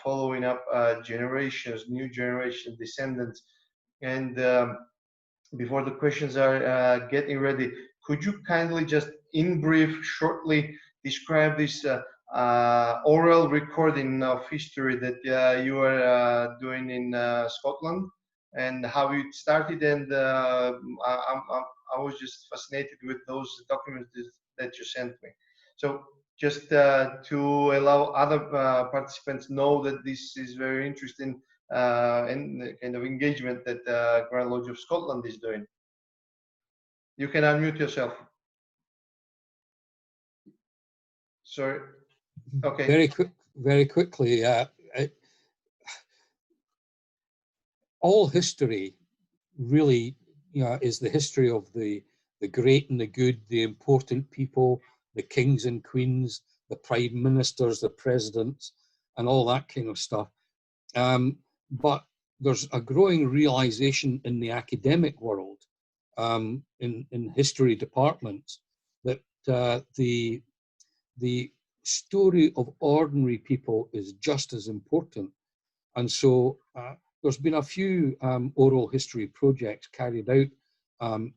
following up generations, new generation descendants. And before the questions are getting ready, could you kindly just in brief, shortly describe this oral recording of history that you are doing in Scotland and how it started? And I was just fascinated with those documents that you sent me. So just to allow other participants know that this is very interesting and the kind of engagement that Grand Lodge of Scotland is doing. You can unmute yourself. Sorry. Okay. Very quickly. All history really, is the history of the great and the good, the important people, the kings and queens, the prime ministers, the presidents, and all that kind of stuff. But there's a growing realization in the academic world, in history departments, that the story of ordinary people is just as important. And so there's been a few oral history projects carried out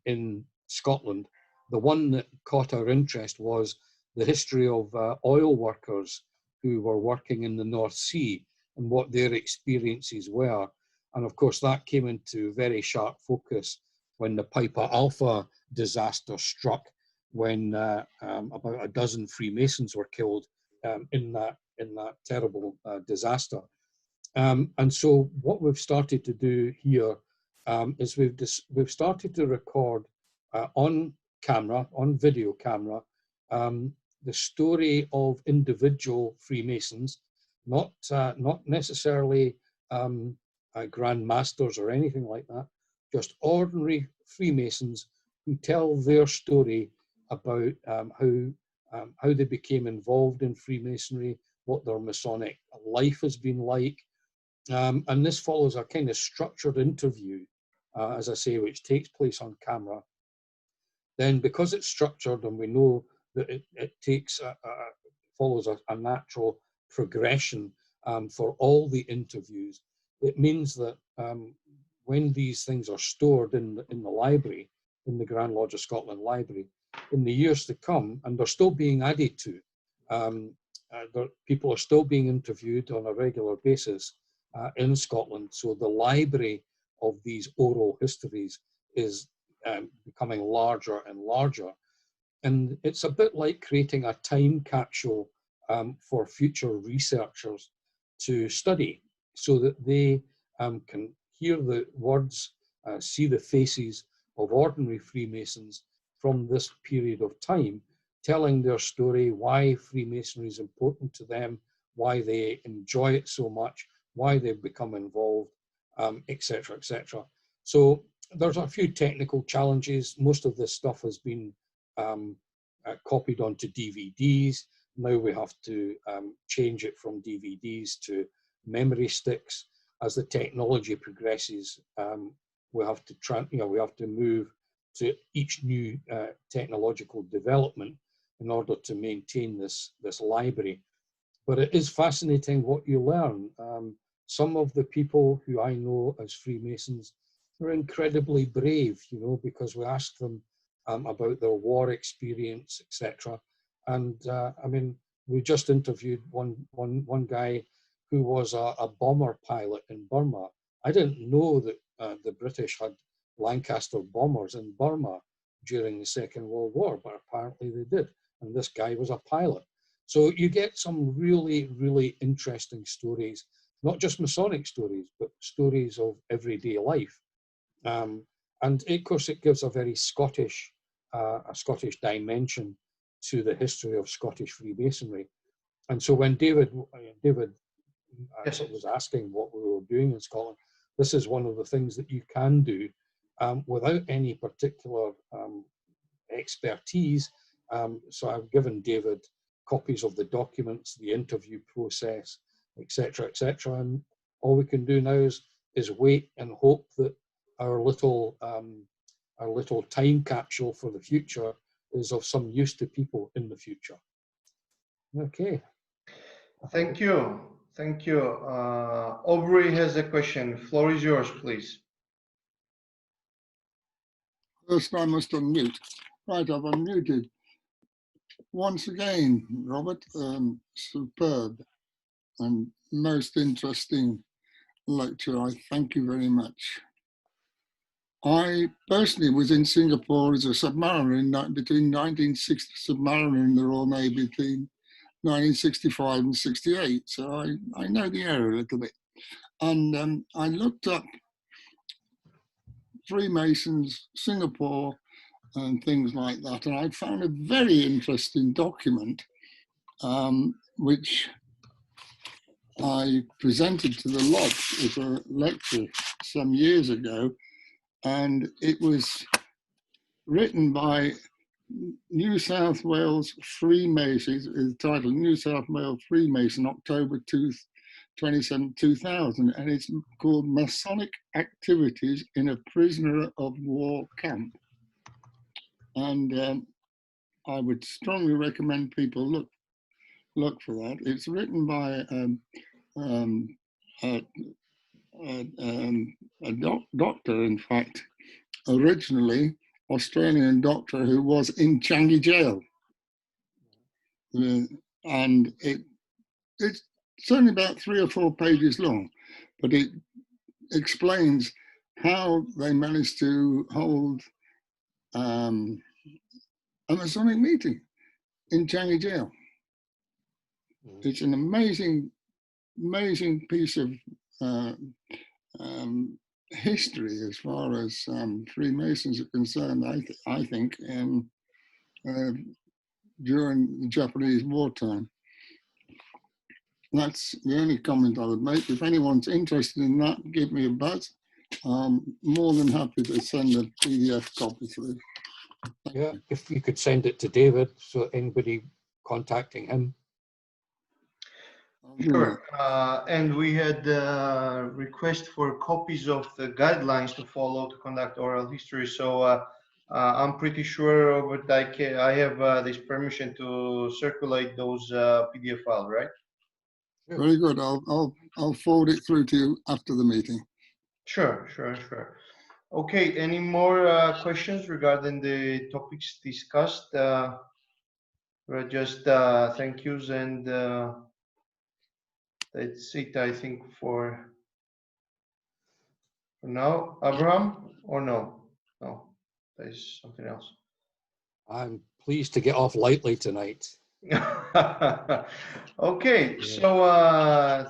in Scotland. The one that caught our interest was the history of oil workers who were working in the North Sea and what their experiences were. And of course, that came into very sharp focus when the Piper Alpha disaster struck, when about a dozen Freemasons were killed in that terrible disaster. And so what we've started to do here is we've started to record on camera, on video camera, the story of individual Freemasons, not necessarily Grand Masters or anything like that, just ordinary Freemasons who tell their story about how they became involved in Freemasonry, what their Masonic life has been like. And this follows a kind of structured interview, as I say, which takes place on camera. Then, because it's structured and we know that it follows a natural progression for all the interviews, it means that when these things are stored in the library, in the Grand Lodge of Scotland library, in the years to come, and they're still being added to, people are still being interviewed on a regular basis in Scotland. So the library of these oral histories is becoming larger and larger. And it's a bit like creating a time capsule for future researchers to study, so that they can hear the words, see the faces of ordinary Freemasons from this period of time, telling their story, why Freemasonry is important to them, why they enjoy it so much, why they've become involved, etc., etc. So there's a few technical challenges. Most of this stuff has been copied onto DVDs. Now we have to change it from DVDs to memory sticks. As the technology progresses, we have to move to each new technological development in order to maintain this library. But it is fascinating what you learn. Some of the people who I know as Freemasons are incredibly brave, because we ask them about their war experience, etc. And I mean, we just interviewed one guy who was a bomber pilot in Burma. I didn't know that the British had Lancaster bombers in Burma during the Second World War, but apparently they did. And this guy was a pilot. So you get some really, really interesting stories, not just Masonic stories, but stories of everyday life. And of course, it gives a very Scottish dimension to the history of Scottish Freemasonry. And so when David was asking what we were doing in Scotland, this is one of the things that you can do without any particular expertise. So I've given David copies of the documents, the interview process, etc., etc. And all we can do now is wait and hope that our little time capsule for the future is of some use to people in the future. Okay. Thank you. Thank you. Aubrey has a question. Floor is yours, please. First, I must unmute. Right, I've unmuted. Once again, Robert, superb and most interesting lecture. I thank you very much. I personally was in Singapore as a submariner between 1960, submariner in the Royal Navy between 1965 and 68. So I know the area a little bit. And I looked up Freemasons, Singapore, and things like that. And I found a very interesting document, which I presented to the lodge as a lecture some years ago. And it was written by New South Wales Freemasons, is titled New South Wales Freemason, October 27, 2000, and it's called Masonic Activities in a Prisoner of War Camp. And I would strongly recommend people look for that. It's written by a doctor, in fact, originally Australian doctor who was in Changi jail. And it's only about 3 or 4 pages long, but it explains how they managed to hold a Masonic meeting in Changi jail. It's an amazing piece of history as far as Freemasons are concerned, I think, during the Japanese wartime. That's the only comment I would make. If anyone's interested in that, give me a buzz. I'm more than happy to send a PDF copy through. Yeah, if you could send it to David, so anybody contacting him. Sure. And we had a request for copies of the guidelines to follow to conduct oral history. So I'm pretty sure, Robert, I have this permission to circulate those PDF files, right? Very good. I'll forward it through to you after the meeting. Sure. Okay. Any more questions regarding the topics discussed? Just thank yous, and that's it, I think, for now. Abraham, or no? No, there's something else. I'm pleased to get off lightly tonight. Okay, so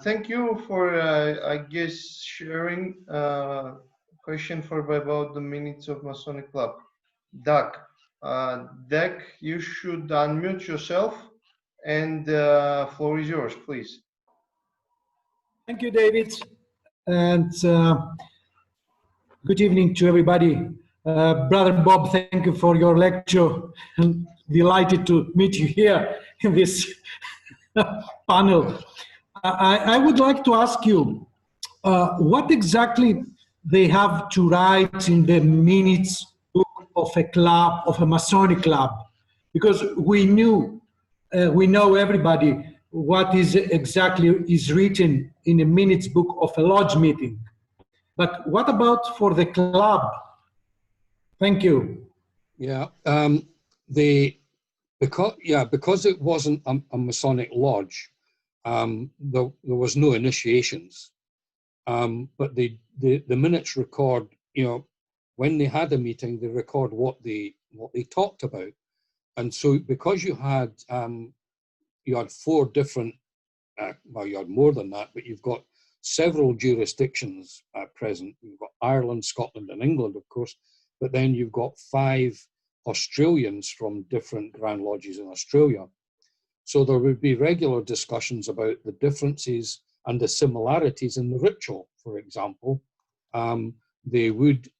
thank you for, I guess, sharing question about the minutes of Masonic Club. Doug, you should unmute yourself, and floor is yours, please. Thank you, David, and good evening to everybody. Brother Bob, thank you for your lecture. I'm delighted to meet you here in this panel. I would like to ask you, what exactly they have to write in the minutes book of a club, of a Masonic club? Because we know everybody what is exactly is written in a minutes book of a lodge meeting. But what about for the club? Thank you. Yeah, because it wasn't a Masonic lodge, there was no initiations. But the minutes record, when they had a meeting, they record what they talked about. And so because you had 4 different, well, you had more than that, but you've got several jurisdictions present. You've got Ireland, Scotland, and England, of course, but then you've got 5 Australians from different Grand Lodges in Australia. So there would be regular discussions about the differences and the similarities in the ritual, for example. They would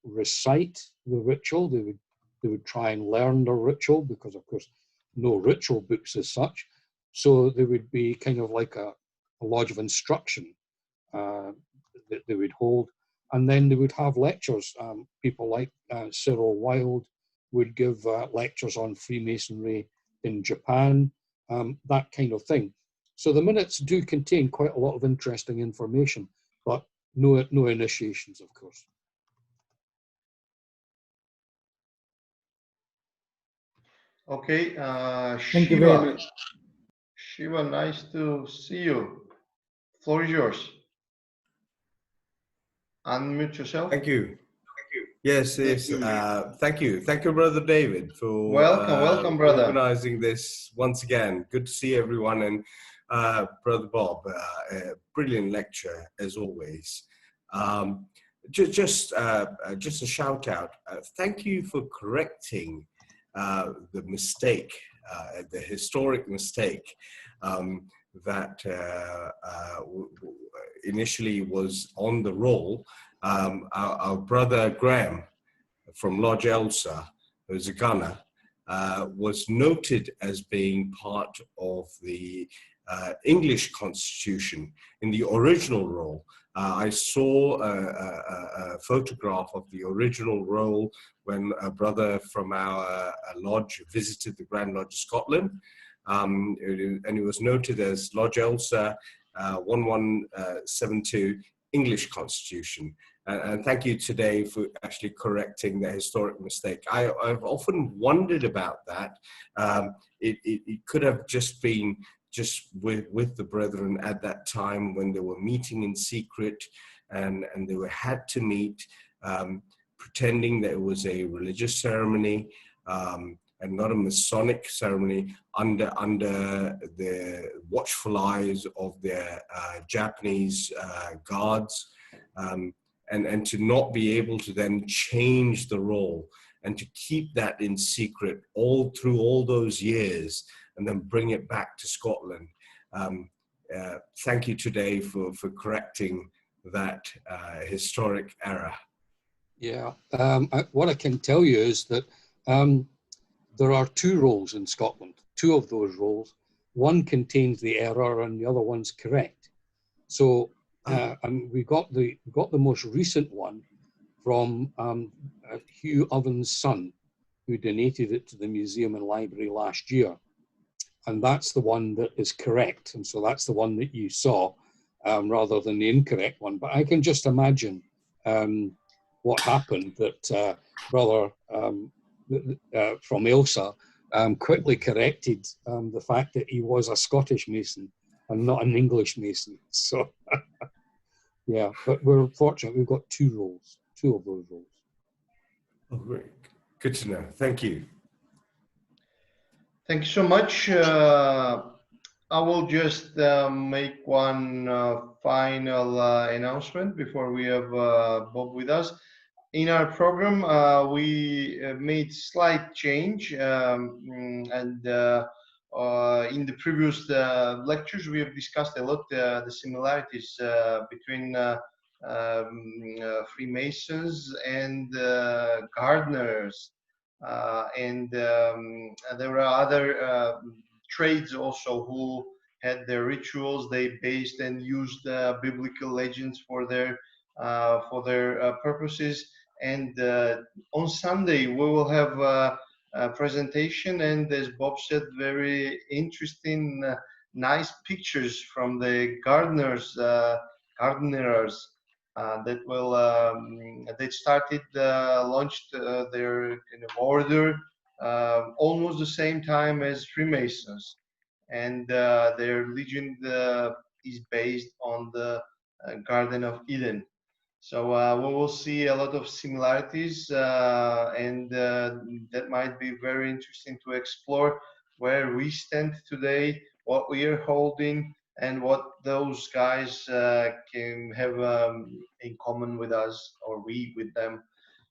recite the ritual. They would try and learn the ritual because, of course, no ritual books as such. So there would be kind of like a lodge of instruction. that they would hold. And then they would have lectures. People like Cyril Wilde would give lectures on Freemasonry in Japan, that kind of thing. So the minutes do contain quite a lot of interesting information, but no initiations, of course. Okay, Thank you very Shiva. much. Shiva, nice to see you. Floor is yours. Unmute yourself. Thank you. Yes, yes. Thank you. Thank you, Brother David, for welcome, brother. organizing this once again. Good to see everyone. And Brother Bob, brilliant lecture as always. Just a shout out. Thank you for correcting the mistake, the historic mistake that initially was on the roll. Our brother Graham from Lodge Elsa, who's a gunner, was noted as being part of the English Constitution in the original roll. I saw a photograph of the original roll when a brother from our lodge visited the Grand Lodge of Scotland, and it was noted as Lodge Elsa 1172 English Constitution. And thank you today for actually correcting the historic mistake. I've often wondered about that. It could have just been with the brethren at that time when they were meeting in secret, and they had to meet, pretending that it was a religious ceremony and not a Masonic ceremony under the watchful eyes of their Japanese guards. And to not be able to then change the role and to keep that in secret all through all those years and then bring it back to Scotland. Thank you today for correcting that historic error. Yeah, what I can tell you is that there are two rolls in Scotland, two of those rolls. One contains the error and the other one's correct. So and we got the most recent one from Hugh Oven's son, who donated it to the museum and library last year, and that's the one that is correct. And so that's the one that you saw, rather than the incorrect one. But I can just imagine what happened. That brother from Ailsa quickly corrected the fact that he was a Scottish Mason and not an English Mason. So. Yeah, but we're fortunate we've got two of those roles. Oh, great. Good to know. Thank you. Thank you so much. I will just make one final announcement before we have Bob with us. In our program, we made slight change, and in the previous lectures, we have discussed a lot the similarities between Freemasons and gardeners, and there were other trades also who had their rituals. They based and used biblical legends for their purposes. And on Sunday, we will have a presentation, and as Bob said, very interesting, nice pictures from the gardeners that will they started launched their kind of order almost the same time as Freemasons, and their legend is based on the Garden of Eden. So we will see a lot of similarities, and that might be very interesting to explore where we stand today, what we are holding, and what those guys can have in common with us, or we with them.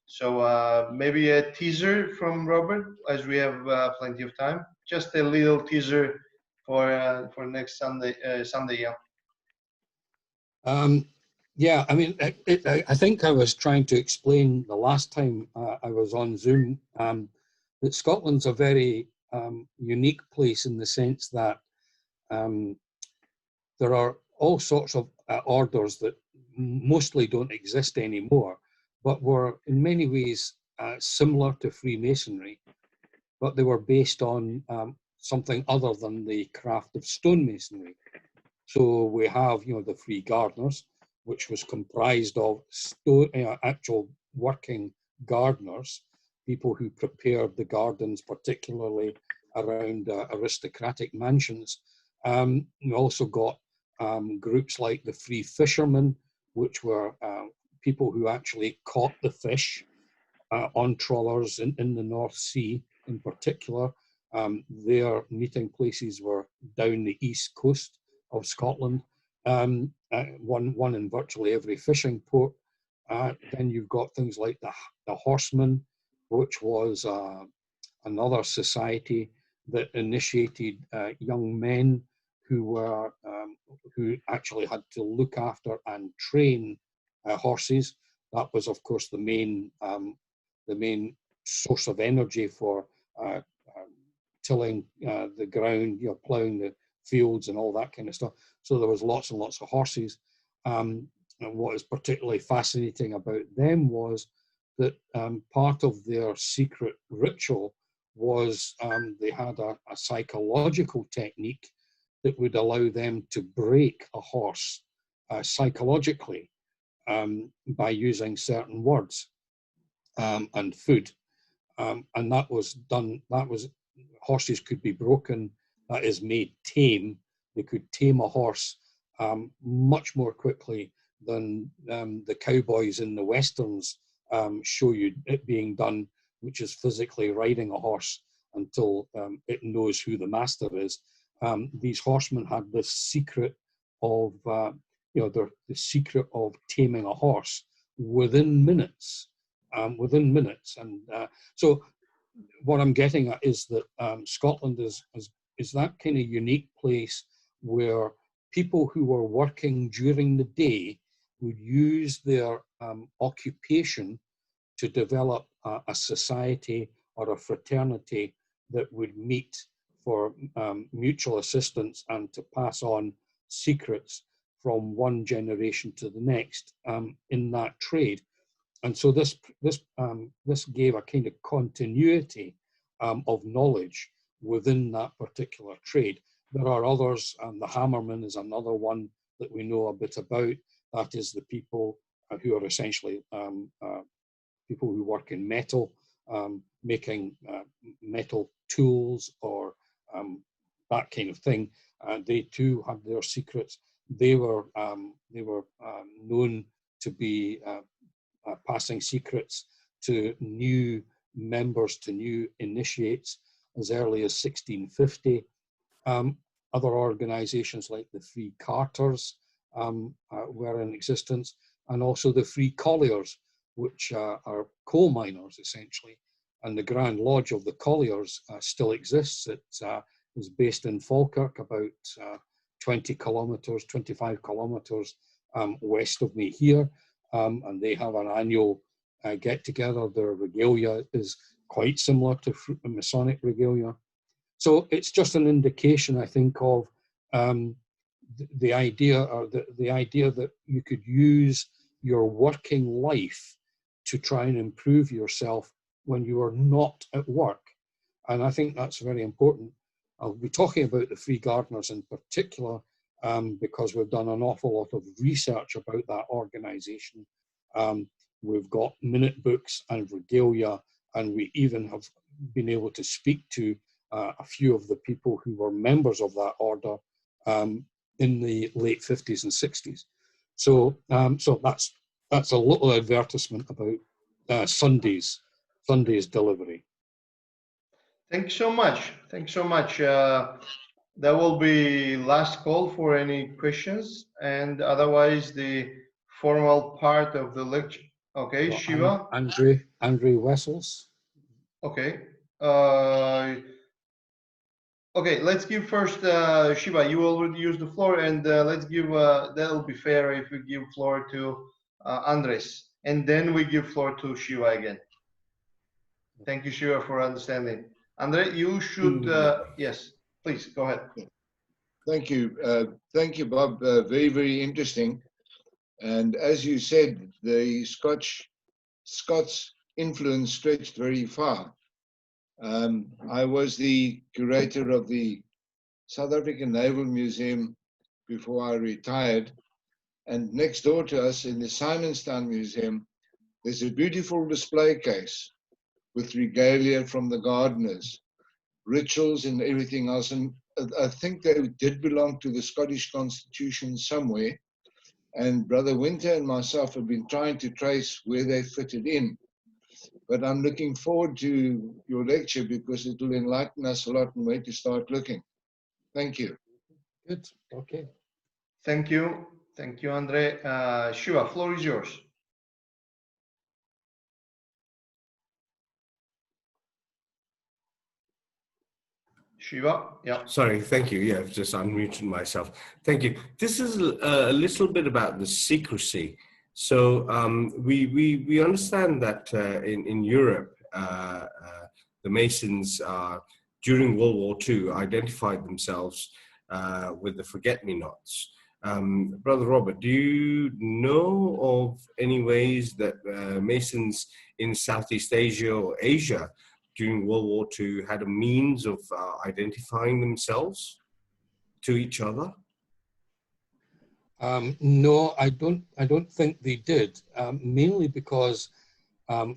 So maybe a teaser from Robert, as we have plenty of time. Just a little teaser for next Sunday. Yeah. Yeah, I mean, I think I was trying to explain the last time I was on Zoom that Scotland's a very unique place in the sense that there are all sorts of orders that mostly don't exist anymore, but were in many ways similar to Freemasonry, but they were based on something other than the craft of stonemasonry. So we have, the Free Gardeners, which was comprised of actual working gardeners, people who prepared the gardens, particularly around aristocratic mansions. We also got groups like the Free Fishermen, which were people who actually caught the fish on trawlers in the North Sea in particular. Their meeting places were down the east coast of Scotland, one in virtually every fishing port. Then you've got things like the Horsemen, which was another society that initiated young men who actually had to look after and train horses. That was, of course, the main source of energy for tilling the ground, ploughing the fields and all that kind of stuff. So there was lots and lots of horses. And what is particularly fascinating about them was that part of their secret ritual was they had a psychological technique that would allow them to break a horse psychologically by using certain words and food. And that was done, horses could be broken, that is made tame. They could tame a horse much more quickly than the cowboys in the Westerns show you it being done, which is physically riding a horse until it knows who the master is. These horsemen had this secret of, the secret of taming a horse within minutes. And so what I'm getting at is that Scotland is that kind of unique place where people who were working during the day would use their occupation to develop a society or a fraternity that would meet for mutual assistance and to pass on secrets from one generation to the next in that trade. And so this gave a kind of continuity of knowledge within that particular trade. There are others, the hammerman is another one that we know a bit about. That is the people who are essentially people who work in metal, making metal tools or that kind of thing. They too had their secrets. They were known to be passing secrets to new members, to new initiates as early as 1650. Other organizations like the Free Carters were in existence, and also the Free Colliers, which are coal miners essentially. And the Grand Lodge of the Colliers still exists. It is based in Falkirk, about 20 kilometers, 25 kilometers west of me here. And they have an annual get-together. Their regalia is quite similar to Masonic regalia. So it's just an indication, I think, of the idea, or the idea that you could use your working life to try and improve yourself when you are not at work. And I think that's very important. I'll be talking about the Free Gardeners in particular because we've done an awful lot of research about that organization. We've got minute books and regalia, and we even have been able to speak to a few of the people who were members of that order in the late 50s and 60s. So, so that's a little advertisement about Sunday's delivery. Thanks so much. Thanks so much. That will be last call for any questions, and otherwise the formal part of the lecture. Okay, So Shiva. Andre Wessels. Okay. Okay, let's give first Shiva. You already used the floor, and let's give. That'll be fair if we give floor to Andres, and then we give floor to Shiva again. Thank you, Shiva, for understanding. Andre, you should. Yes, please go ahead. Thank you. Thank you, Bob. Very, very interesting. And as you said, the Scots influence stretched very far. I was the curator of the South African Naval Museum before I retired. And next door to us in the Simonstown Museum, there's a beautiful display case with regalia from the gardeners, rituals and everything else. And I think they did belong to the Scottish Constitution somewhere. And Brother Winter and myself have been trying to trace where they fitted in. But I'm looking forward to your lecture because it will enlighten us a lot and where to start looking. Thank you. Good. Okay. Thank you. Thank you, Andre. Shiva, floor is yours. Shiva, yeah. Sorry, thank you. Yeah, I've just unmuted myself. Thank you. This is a little bit about the secrecy. So we understand that in Europe, the Masons during World War II identified themselves with the forget-me-nots. Brother Robert, do you know of any ways that Masons in Southeast Asia or Asia during World War II had a means of identifying themselves to each other? No, I don't think they did. Mainly because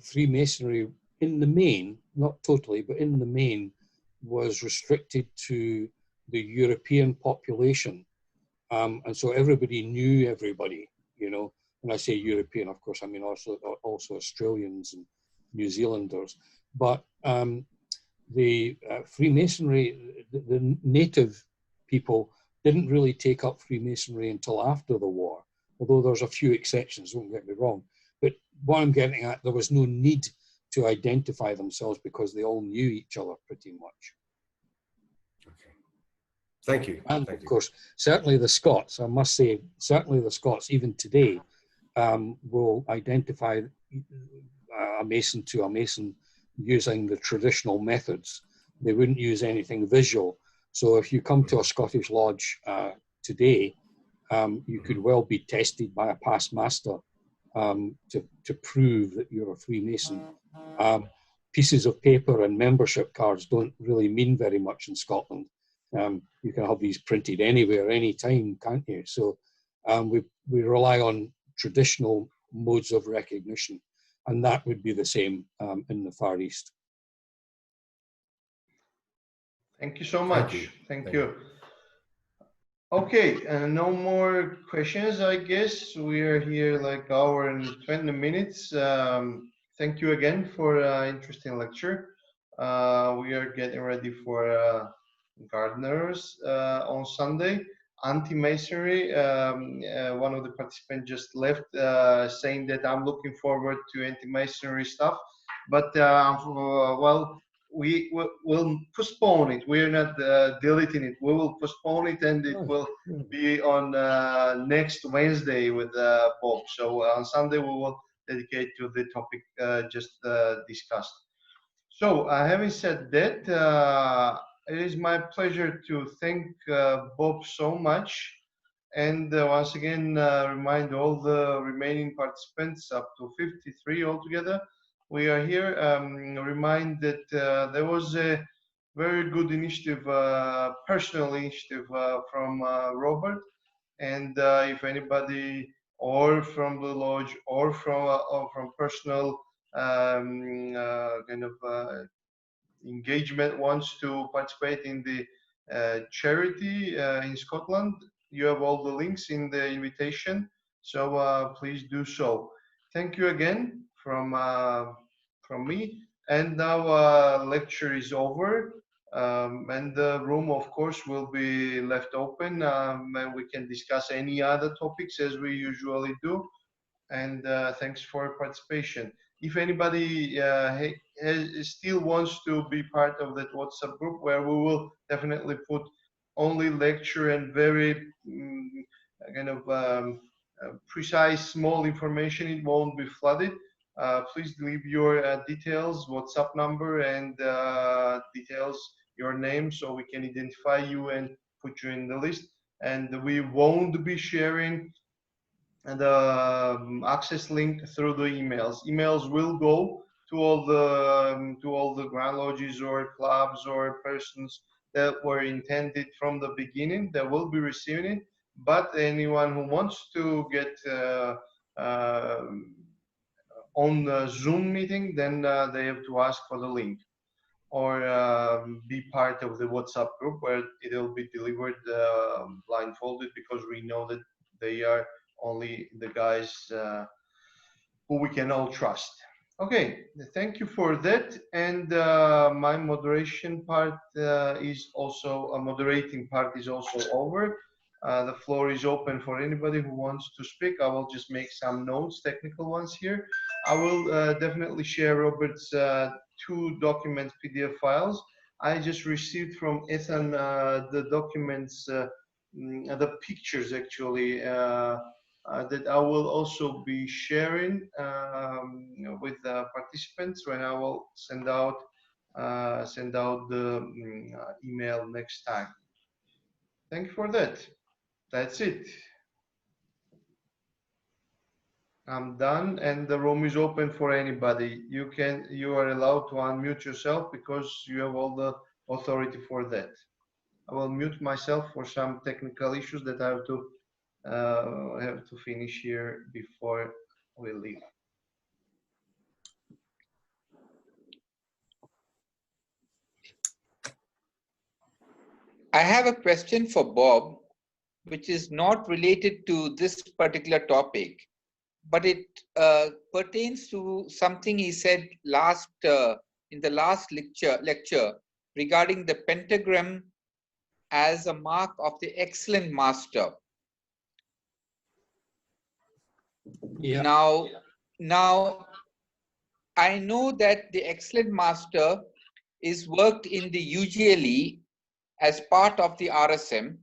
Freemasonry, in the main, not totally, but in the main, was restricted to the European population, and so everybody knew everybody. You know, when I say European, of course, I mean also Australians and New Zealanders. But the Freemasonry, the native people didn't really take up Freemasonry until after the war, although there's a few exceptions, don't get me wrong. But what I'm getting at, there was no need to identify themselves because they all knew each other pretty much. Okay. Thank you. And Thank of course, certainly the Scots, I must say, certainly the Scots, even today, will identify a Mason to a Mason using the traditional methods. They wouldn't use anything visual. So if you come to a Scottish lodge today, you could well be tested by a past master to prove that you're a Freemason. Pieces of paper and membership cards don't really mean very much in Scotland. You can have these printed anywhere, anytime, can't you? So we rely on traditional modes of recognition, and that would be the same in the Far East. Thank you so much. Thank you. Okay, no more questions, I guess. We are here like hour and 20 minutes. Thank you again for an interesting lecture. We are getting ready for gardeners on Sunday. Anti-Masonry, one of the participants just left saying that I'm looking forward to anti-Masonry stuff, but well, we will postpone it. We're not deleting it. We will postpone it, and it will be on next Wednesday with Bob. So on Sunday we will dedicate to the topic just discussed. So having said that, it is my pleasure to thank Bob so much, and once again remind all the remaining participants, up to 53 altogether. We are here. Remind that there was a very good initiative, personal initiative from Robert, and if anybody or from the lodge or from personal kind of engagement wants to participate in the charity in Scotland, you have all the links in the invitation, so please do so. Thank you again from me, and now lecture is over, and the room of course will be left open, and we can discuss any other topics as we usually do. And thanks for participation. If anybody still wants to be part of that WhatsApp group, where we will definitely put only lecture and very kind of precise, small information, it won't be flooded. Please leave your details, WhatsApp number, and details, your name, so we can identify you and put you in the list. And we won't be sharing the access link through the emails. Emails will go to all the Grand Lodges or clubs or persons that were intended from the beginning. That will be receiving it. But anyone who wants to get on the Zoom meeting, then they have to ask for the link or be part of the WhatsApp group where it'll be delivered blindfolded, because we know that they are only the guys who we can all trust. Okay, thank you for that. And my moderating part is also over. The floor is open for anybody who wants to speak. I will just make some notes, technical ones here. I will definitely share Robert's 2 document PDF files. I just received from Ethan the documents, the pictures actually, that I will also be sharing with the participants when I will send out the email next time. Thank you for that. That's it. I'm done, and the room is open for anybody. You are allowed to unmute yourself because you have all the authority for that. I will mute myself for some technical issues that I have to finish here before we leave. I have a question for Bob, which is not related to this particular topic, but it pertains to something he said in the last lecture regarding the pentagram as a mark of the excellent master. Yeah. Now, I know that the excellent master is worked in the UGLE as part of the RSM.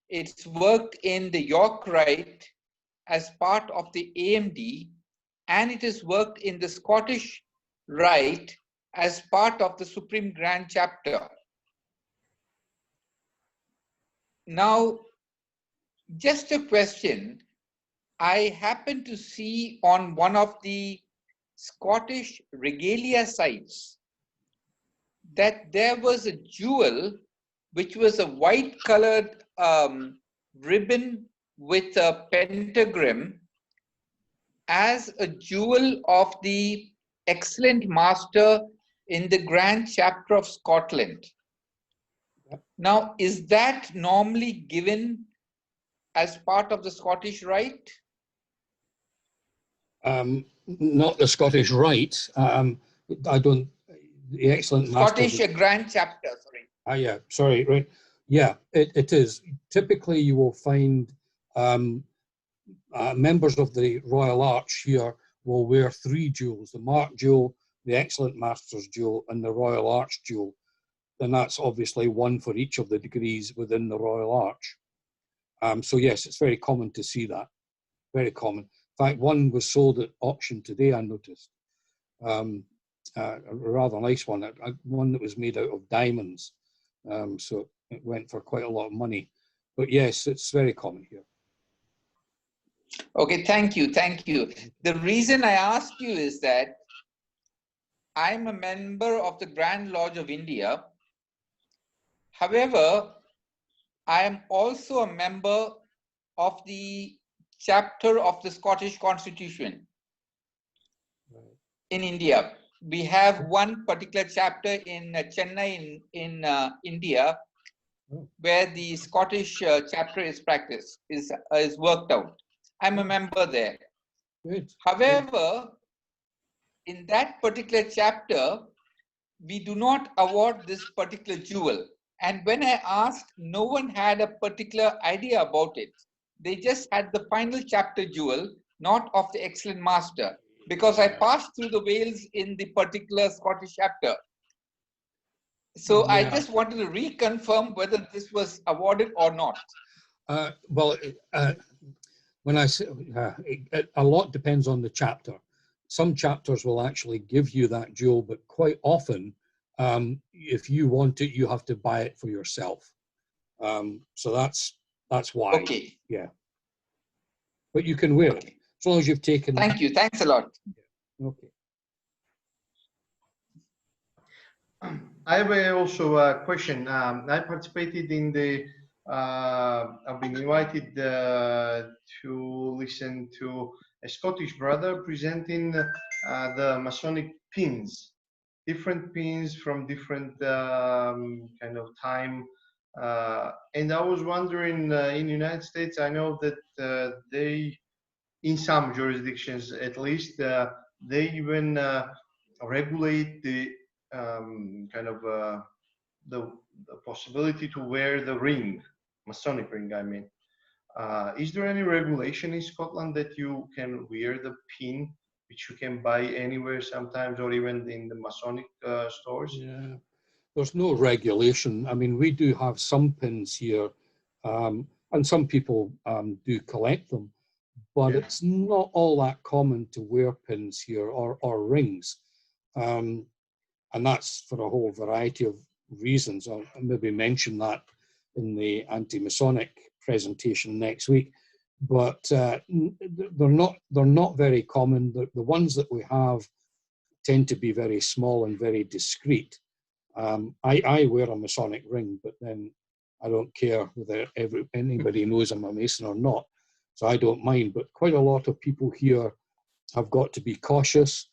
It's worked in the York Rite as part of the AMD, and it is worked in the Scottish Rite as part of the Supreme Grand Chapter. Now, just a question. I happened to see on one of the Scottish regalia sites that there was a jewel which was a white colored ribbon with a pentagram as a jewel of the excellent master in the Grand Chapter of Scotland. Now, is that normally given as part of the Scottish Rite? Not the Scottish Rite. I don't. The excellent master. Scottish Grand Chapter. Sorry. Yeah. Sorry. Right. Yeah. It is. Typically, you will find members of the Royal Arch here will wear 3 jewels: the Mark Jewel, the Excellent Master's Jewel, and the Royal Arch Jewel. And that's obviously one for each of the degrees within the Royal Arch. So yes, it's very common to see that. Very common. In fact, one was sold at auction today, I noticed. A rather nice one, one that was made out of diamonds. So it went for quite a lot of money. But yes, it's very common here. Okay, thank you, thank you. The reason I ask you is that I'm a member of the Grand Lodge of India. However, I am also a member of the chapter of the Scottish Constitution in India. We have one particular chapter in Chennai in India where the Scottish chapter is practiced, is worked out. I'm a member there. Good. However, in that particular chapter, we do not award this particular jewel. And when I asked, no one had a particular idea about it. They just had the final chapter jewel, not of the excellent master, because I passed through the Wales in the particular Scottish chapter. So I just wanted to reconfirm whether this was awarded or not. When I say a lot depends on the chapter. Some chapters will actually give you that jewel, but quite often, if you want it, you have to buy it for yourself. So that's why. Okay. Yeah. But you can wear it as long as you've taken. Thank you. Thanks a lot. Okay. I have also a question. I participated in the. I've been invited to listen to a Scottish brother presenting the Masonic pins, different pins from different kind of time. And I was wondering, in the United States, I know that they, in some jurisdictions at least, they even regulate the kind of the possibility to wear the ring, Masonic ring, I mean. Is there any regulation in Scotland that you can wear the pin, which you can buy anywhere sometimes, or even in the Masonic stores? Yeah, there's no regulation. I mean, we do have some pins here, and some people do collect them, but it's not all that common to wear pins here or rings. And that's for a whole variety of reasons. I'll maybe mention that in the anti-Masonic presentation next week. But they're not very common. The ones that we have tend to be very small and very discreet. I wear a Masonic ring, but then I don't care whether anybody knows I'm a Mason or not, so I don't mind. But quite a lot of people here have got to be cautious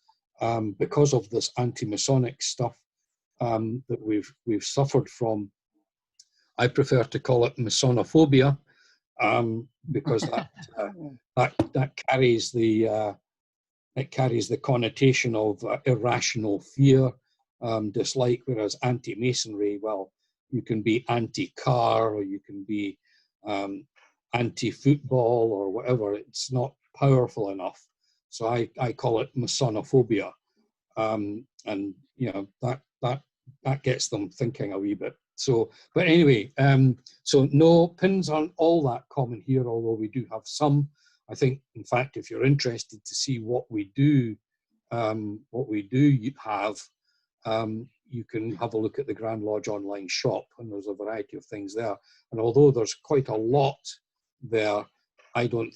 because of this anti-Masonic stuff that we've suffered from. I prefer to call it Masonophobia because that carries the connotation of irrational fear, dislike. Whereas anti-Masonry, well, you can be anti-car or you can be anti-football or whatever. It's not powerful enough. So I call it Masonophobia, and you know that gets them thinking a wee bit. So, but anyway, so no, pins aren't all that common here, although we do have some. I think, in fact, if you're interested to see what we do have, you can have a look at the Grand Lodge online shop, and there's a variety of things there. And although there's quite a lot there, I don't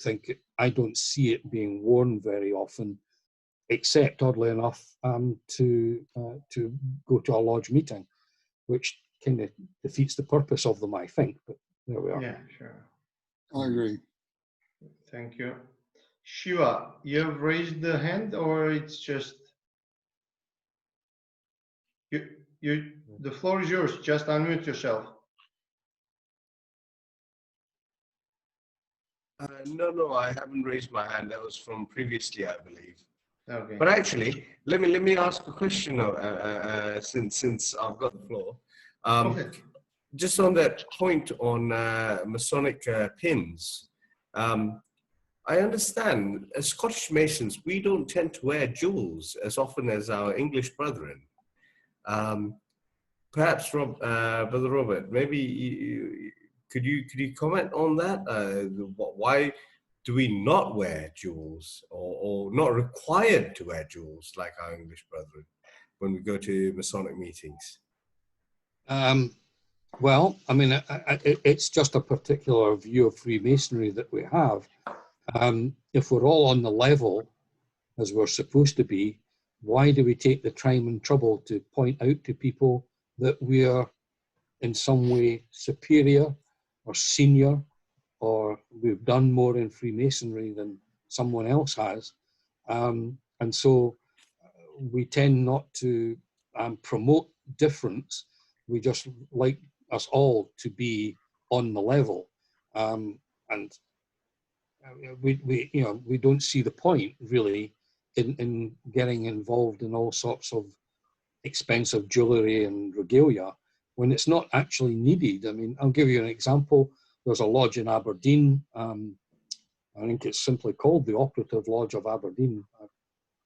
see it being worn very often, except oddly enough to go to a lodge meeting, which kind of defeats the purpose of them, I think. But there we are. Yeah, sure. I agree. Thank you. Shiva, you have raised the hand, or it's just you? The floor is yours. Just unmute yourself. No, I haven't raised my hand. That was from previously, I believe. Okay. But actually, let me ask a question since I've got the floor. Okay. Just on that point on Masonic pins, I understand as Scottish Masons, we don't tend to wear jewels as often as our English brethren. Perhaps, Brother Robert, maybe could you comment on that? Why do we not wear jewels, or not required to wear jewels like our English brethren when we go to Masonic meetings? Well, I mean, it's just a particular view of Freemasonry that we have. If we're all on the level, as we're supposed to be, why do we take the time and trouble to point out to people that we are in some way superior or senior, or we've done more in Freemasonry than someone else has? And so we tend not to promote difference. We just like us all to be on the level, and we don't see the point really in getting involved in all sorts of expensive jewelry and regalia when it's not actually needed. I mean, I'll give you an example. There's a lodge in Aberdeen. I think it's simply called the Operative Lodge of Aberdeen. I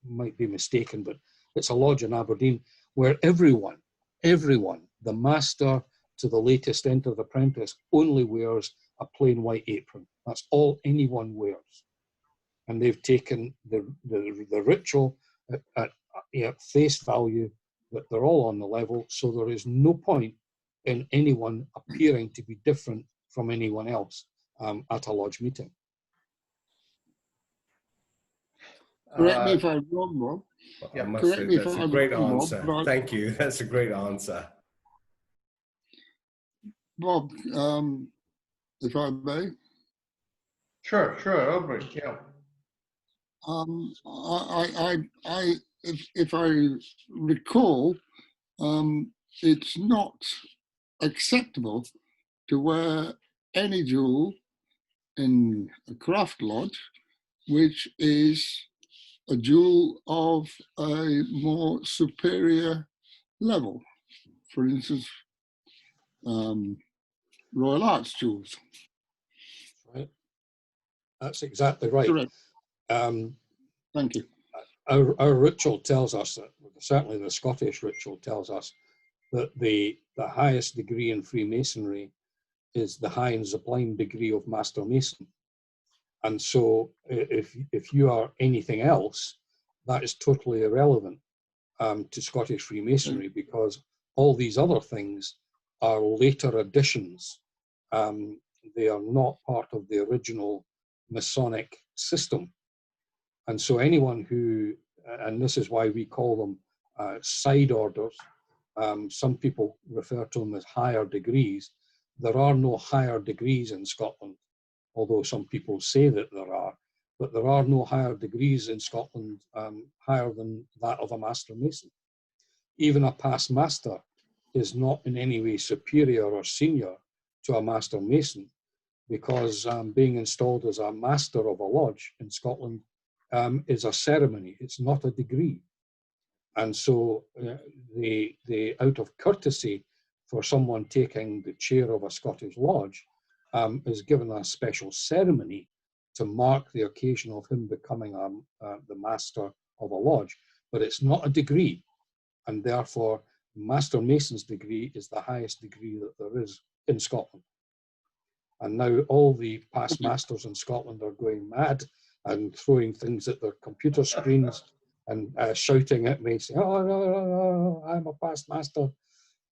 might be mistaken, but it's a lodge in Aberdeen where everyone, the master to the latest entered apprentice, only wears a plain white apron. That's all anyone wears. And they've taken the ritual at face value, that they're all on the level, so there is no point in anyone appearing to be different from anyone else at a lodge meeting. Correct me if I'm wrong, Bob. I must Correct say, me if that's a I'm great wrong, answer. Bob, but Thank you. That's a great answer. Bob, if I may. Sure, Aubrey, yeah. If I recall, it's not acceptable to wear any jewel in a craft lodge which is a jewel of a more superior level. For instance, Royal Arch jewels. Right. That's exactly right. Correct. Thank you. Our ritual tells us that, certainly the Scottish ritual tells us, that the highest degree in Freemasonry is the high and sublime degree of Master Mason. And so if you are anything else, that is totally irrelevant to Scottish Freemasonry, because all these other things are later additions. They are not part of the original Masonic system. And so anyone who, and this is why we call them side orders, some people refer to them as higher degrees. There are no higher degrees in Scotland, although some people say that there are, but there are no higher degrees in Scotland higher than that of a Master Mason. Even a past master is not in any way superior or senior to a Master Mason, because being installed as a Master of a lodge in Scotland is a ceremony, it's not a degree. And so they out of courtesy for someone taking the chair of a Scottish lodge, is given a special ceremony to mark the occasion of him becoming the master of a lodge. But it's not a degree, and therefore Master Mason's degree is the highest degree that there is in Scotland. And now all the past masters in Scotland are going mad and throwing things at their computer screens and shouting at me, saying, "Oh, no, I'm a past master."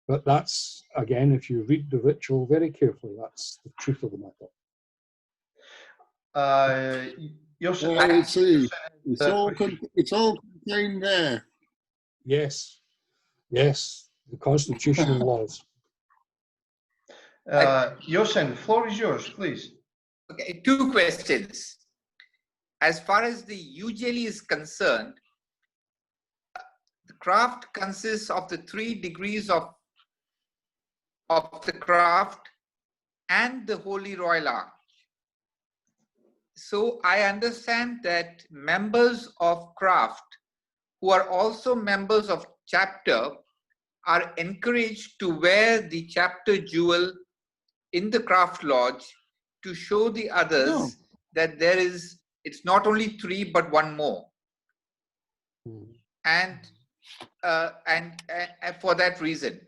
But that's, again, if you read the ritual very carefully, that's the truth of the matter. I see. It's all contained there. Yes, yes, the Constitution and laws. Yosen, the floor is yours, please. Okay, 2 questions. As far as the UJL is concerned, the craft consists of the 3 degrees of the craft and the Holy Royal Arch. So I understand that members of craft who are also members of chapter are encouraged to wear the chapter jewel in the craft lodge to show the others that it's not only 3 but 1 more. And for that reason,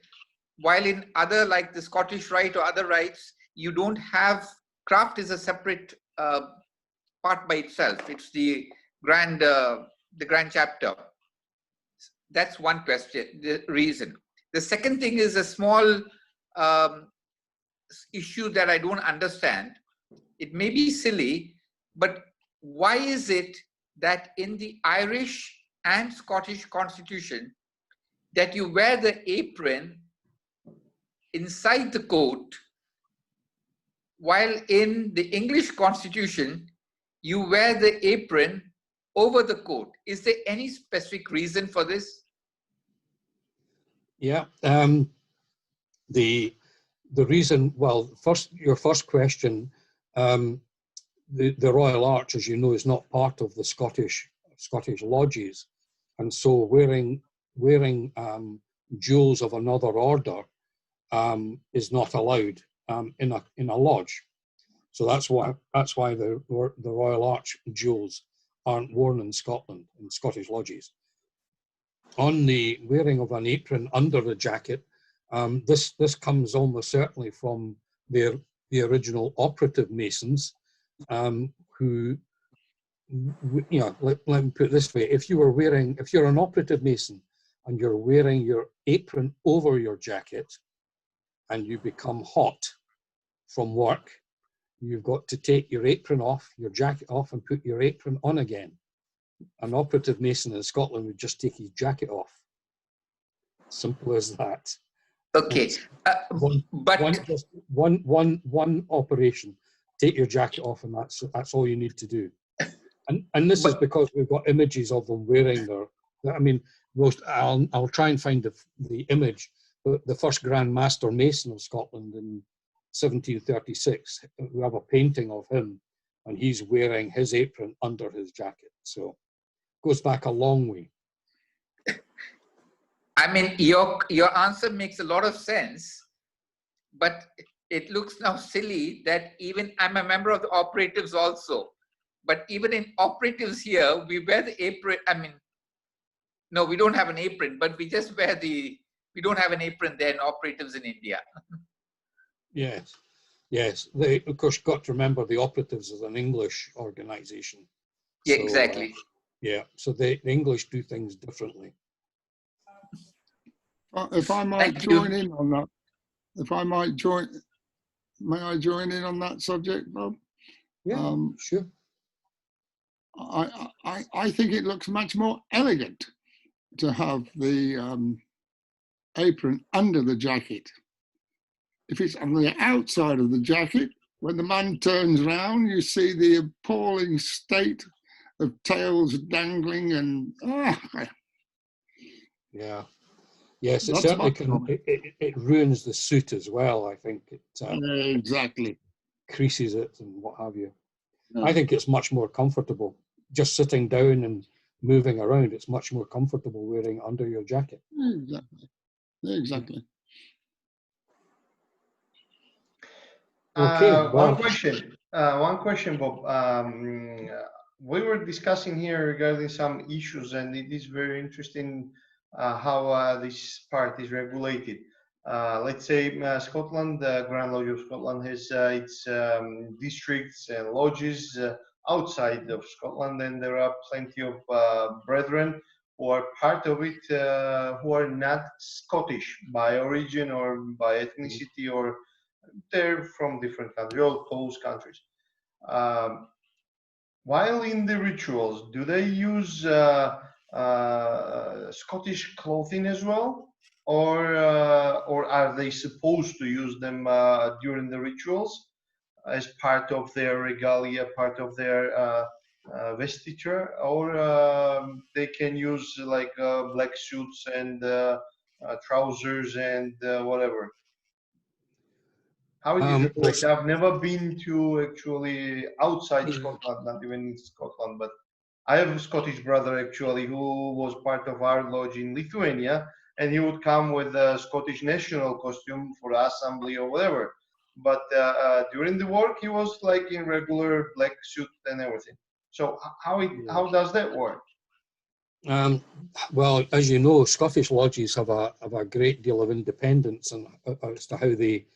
while in other, like the Scottish Rite or other rites, you don't have, craft is a separate part by itself. It's the grand chapter. That's one question, the reason. The second thing is a small issue that I don't understand. It may be silly, but why is it that in the Irish and Scottish Constitution that you wear the apron inside the coat, while in the English Constitution you wear the apron over the coat? Is there any specific reason for this? Yeah, the reason, well, your first question, the Royal Arch, as you know, is not part of the Scottish lodges, and so wearing jewels of another order is not allowed in a lodge. So that's why the Royal Arch jewels aren't worn in Scotland, in Scottish lodges. On the wearing of an apron under the jacket, this comes almost certainly from the original operative Masons, who, you know, let me put it this way: if you're an operative Mason and you're wearing your apron over your jacket, and you become hot from work, you've got to take your apron off, your jacket off, and put your apron on again. An operative Mason in Scotland would just take his jacket off. Simple as that. Okay, one operation. Take your jacket off, and that's all you need to do. And this is because we've got images of them wearing their. I mean, I'll try and find the image. But the first Grand Master Mason of Scotland in 1736, we have a painting of him, and he's wearing his apron under his jacket. So it goes back a long way. I mean, your answer makes a lot of sense, but it looks now silly that even I'm a member of the operatives also, but even in operatives here, we wear the apron. I mean, no, we don't have an apron, but we just wear we don't have an apron there in operatives in India. Yes, yes. They, of course, got to remember the operatives is an English organization. Yeah, so, exactly. Yeah, so the English do things differently. If I might join in on that, may I join in on that subject, Bob? Yeah, sure. I think it looks much more elegant to have the apron under the jacket. If it's on the outside of the jacket, when the man turns round, you see the appalling state of tails dangling and yeah. Yes, it certainly can. It ruins the suit as well. I think it exactly creases it and what have you. Yeah. I think it's much more comfortable just sitting down and moving around. It's much more comfortable wearing it under your jacket. Exactly. Exactly. Okay. One question, Bob. We were discussing here regarding some issues, and it is very interesting how this part is regulated. Let's say Scotland, the Grand Lodge of Scotland has its districts and lodges outside of Scotland, and there are plenty of brethren who are part of it who are not Scottish by origin or by ethnicity, or they're from different countries, all close countries. While in the rituals, do they use Scottish clothing as well, or are they supposed to use them during the rituals as part of their regalia, part of their vestiture, or they can use like black suits and trousers and whatever? How it is regulated? I've never been to actually outside Scotland, not even in Scotland, but I have a Scottish brother actually who was part of our lodge in Lithuania, and he would come with a Scottish national costume for assembly or whatever. But during the work, he was like in regular black suit and everything. So how does that work? Well, as you know, Scottish lodges have a great deal of independence and as to how they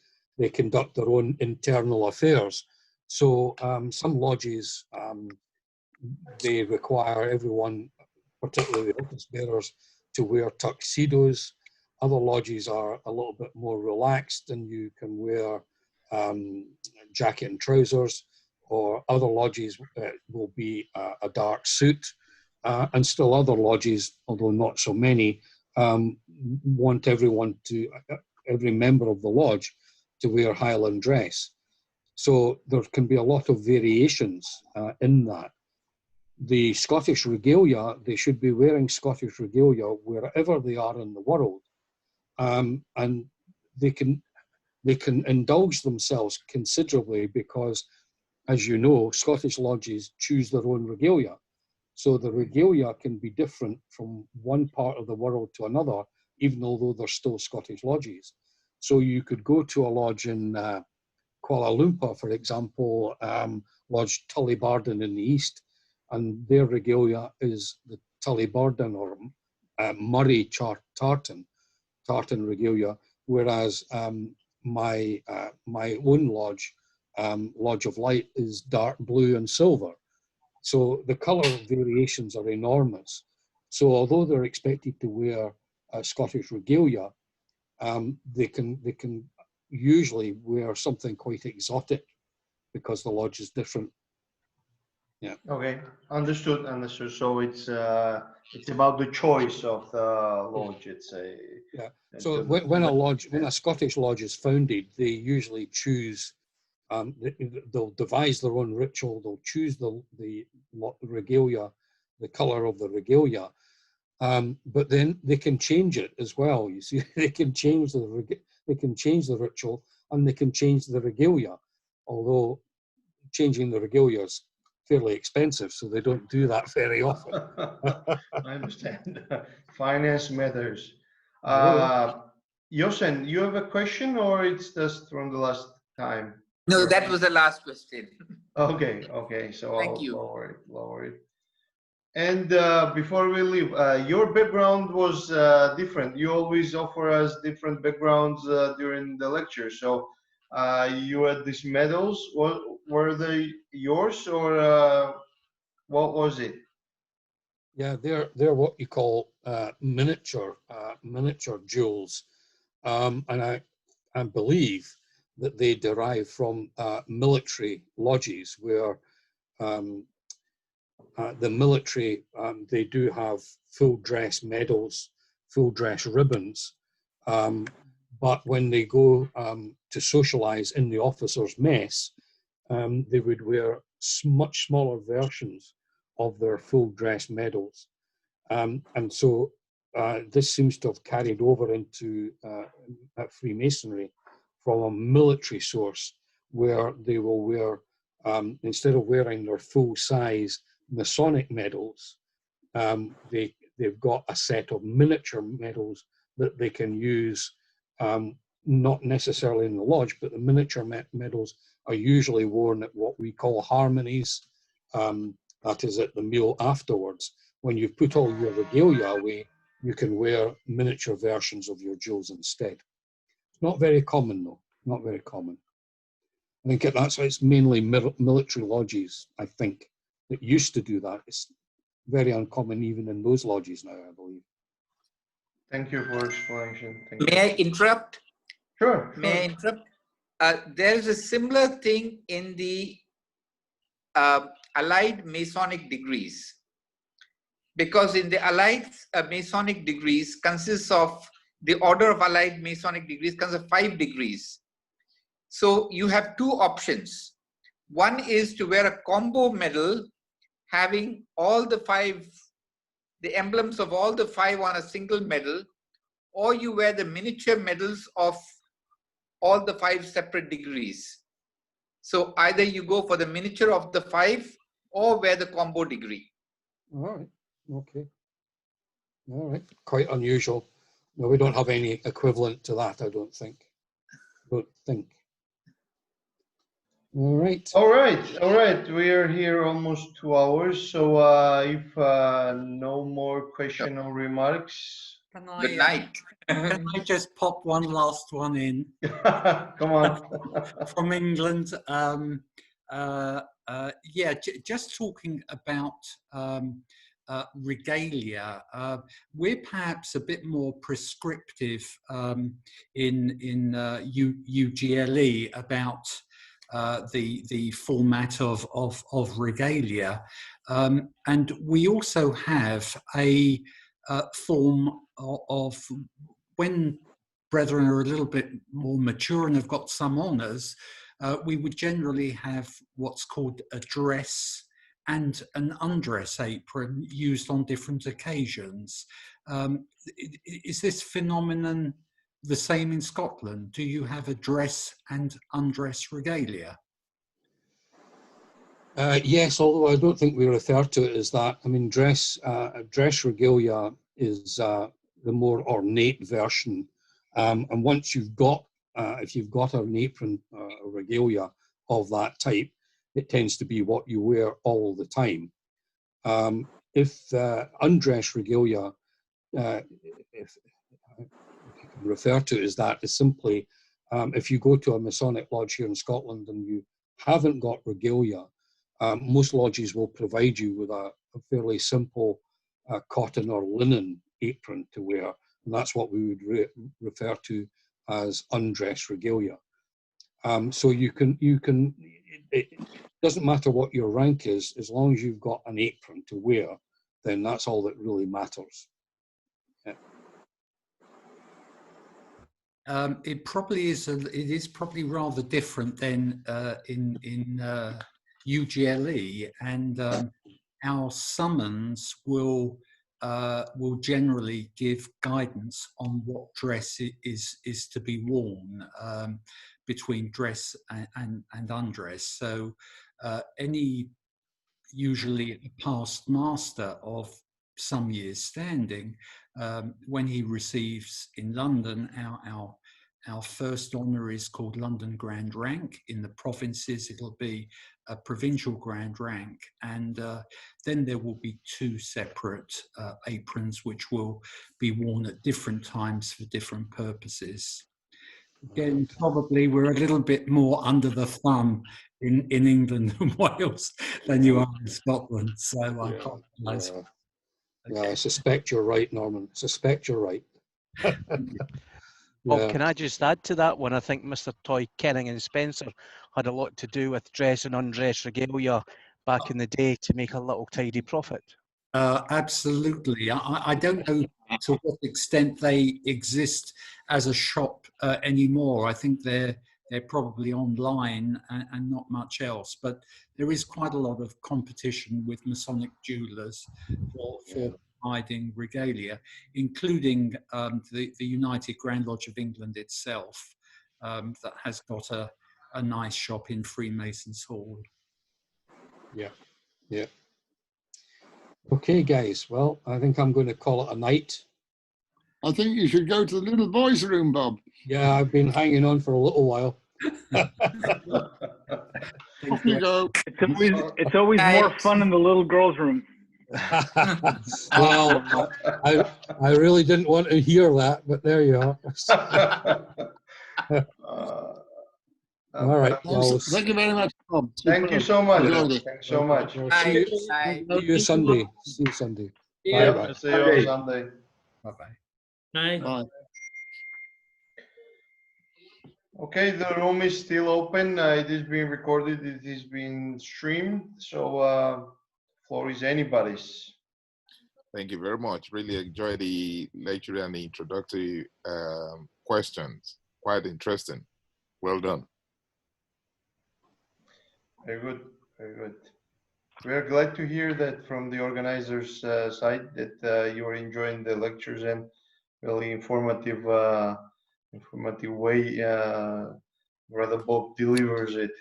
conduct their own internal affairs. So some lodges, they require everyone, particularly the office bearers, to wear tuxedos. Other lodges are a little bit more relaxed and you can wear jacket and trousers, or other lodges will be a dark suit. And still other lodges, although not so many, want every member of the lodge to wear Highland dress. So there can be a lot of variations in that. The Scottish regalia, they should be wearing Scottish regalia wherever they are in the world. And they can indulge themselves considerably because, as you know, Scottish lodges choose their own regalia. So the regalia can be different from one part of the world to another, even although they're still Scottish lodges. So you could go to a lodge in Kuala Lumpur, for example, Lodge Tullybarden in the east, and their regalia is the Tullybarden or Murray tartan regalia, whereas my own lodge, Lodge of Light, is dark blue and silver. So the colour variations are enormous. So although they're expected to wear Scottish regalia, they can usually wear something quite exotic because the lodge is different. Yeah. Okay, understood. So it's about the choice of the lodge. It's a yeah. So when a Scottish lodge is founded, they usually choose. They'll devise their own ritual. They'll choose the regalia, the color of the regalia, but then they can change it as well. You see, they can change the ritual and they can change the regalia. Although changing the regalia is fairly expensive, so they don't do that very often. I understand. Finance matters. Yeah. Yosen, you have a question, or it's just from the last time? No, that was the last question. Okay. So Thank I'll you. lower it. And before we leave, your background was different. You always offer us different backgrounds during the lecture. So you had these medals. Were they yours, or what was it? Yeah, they're what you call miniature jewels, and I believe that they derive from military lodges where the military they do have full dress medals, full dress ribbons, but when they go to socialize in the officers' mess, they would wear much smaller versions of their full dress medals. And so this seems to have carried over into Freemasonry from a military source, where they will wear, instead of wearing their full-size Masonic medals, they've got a set of miniature medals that they can use, not necessarily in the lodge, but the miniature medals are usually worn at what we call harmonies, that is at the meal afterwards. When you've put all your regalia away, you can wear miniature versions of your jewels instead. It's not very common, though, not very common. I think that's why it's mainly military lodges, I think, that used to do that. It's very uncommon even in those lodges now, I believe. Thank you for explanation. May I interrupt? Sure. May I interrupt? There is a similar thing in the allied Masonic degrees, because in the allied Masonic degrees consists of the order of allied Masonic degrees consists of 5 degrees. So you have 2 options. One is to wear a combo medal having all the 5, the emblems of all the 5 on a single medal, or you wear the miniature medals of all the 5 separate degrees. So either you go for the miniature of the 5 or wear the combo degree. All right, okay. All right, quite unusual. No, we don't have any equivalent to that, I don't think. All right. We are here almost 2 hours. So if no more question or remarks. Good night. Can I just pop one last one in? Come on. From England. Yeah, just talking about regalia. We're perhaps a bit more prescriptive in UGLE about the format of regalia, and we also have a form of when brethren are a little bit more mature and have got some honours, we would generally have what's called a dress and an undress apron used on different occasions. Is this phenomenon the same in Scotland? Do you have a dress and undress regalia? Yes, although I don't think we refer to it as that. I mean, dress regalia is the more ornate version. And once you've got, if you've got an apron regalia of that type, it tends to be what you wear all the time. If undress regalia, if you can refer to it as that, is simply if you go to a Masonic lodge here in Scotland and you haven't got regalia, most lodges will provide you with a fairly simple cotton or linen apron to wear, and that's what we would refer to as undress regalia. So it doesn't matter what your rank is, as long as you've got an apron to wear, then that's all that really matters. Yeah. It probably is. It is probably rather different than in UGLE, and our summons will generally give guidance on what dress is to be worn between dress and undress. So any usually a past master of some years standing, when he receives in London, our first honour is called London Grand Rank. In the provinces, it'll be a provincial Grand Rank, and then there will be two separate aprons which will be worn at different times for different purposes. Again, probably we're a little bit more under the thumb in England and Wales than you are in Scotland, so I apologise. Yeah, I suspect you're right, Norman. Suspect you're right. Well, can I just add to that one? I think Mr. Toy Kenning and Spencer had a lot to do with dress and undress regalia back in the day to make a little tidy profit. Absolutely. I don't know to what extent they exist as a shop anymore. I think they're probably online and not much else. But there is quite a lot of competition with Masonic jewellers for providing regalia, including the United Grand Lodge of England itself, that has got a nice shop in Freemasons Hall. Yeah, yeah. Okay, guys. Well, I think I'm going to call it a night. I think you should go to the little boys' room, Bob. Yeah, I've been hanging on for a little while. Off you go. It's always more fun in the little girls' room. Well, I really didn't want to hear that, but there you are. All right. Well, thank you very much, Bob. Thank you so much. Thanks so much. We'll see you Sunday. See you Sunday. Yeah, Bye-bye. see you on Sunday. Bye-bye. Bye. Okay, the room is still open. It is being recorded. It is being streamed. So floor is anybody's. Thank you very much. Really enjoyed the lecture and the introductory questions. Quite interesting. Well done. Very good. Very good. We are glad to hear that from the organizers' side that you are enjoying the lectures and really informative way Brother Bob delivers it.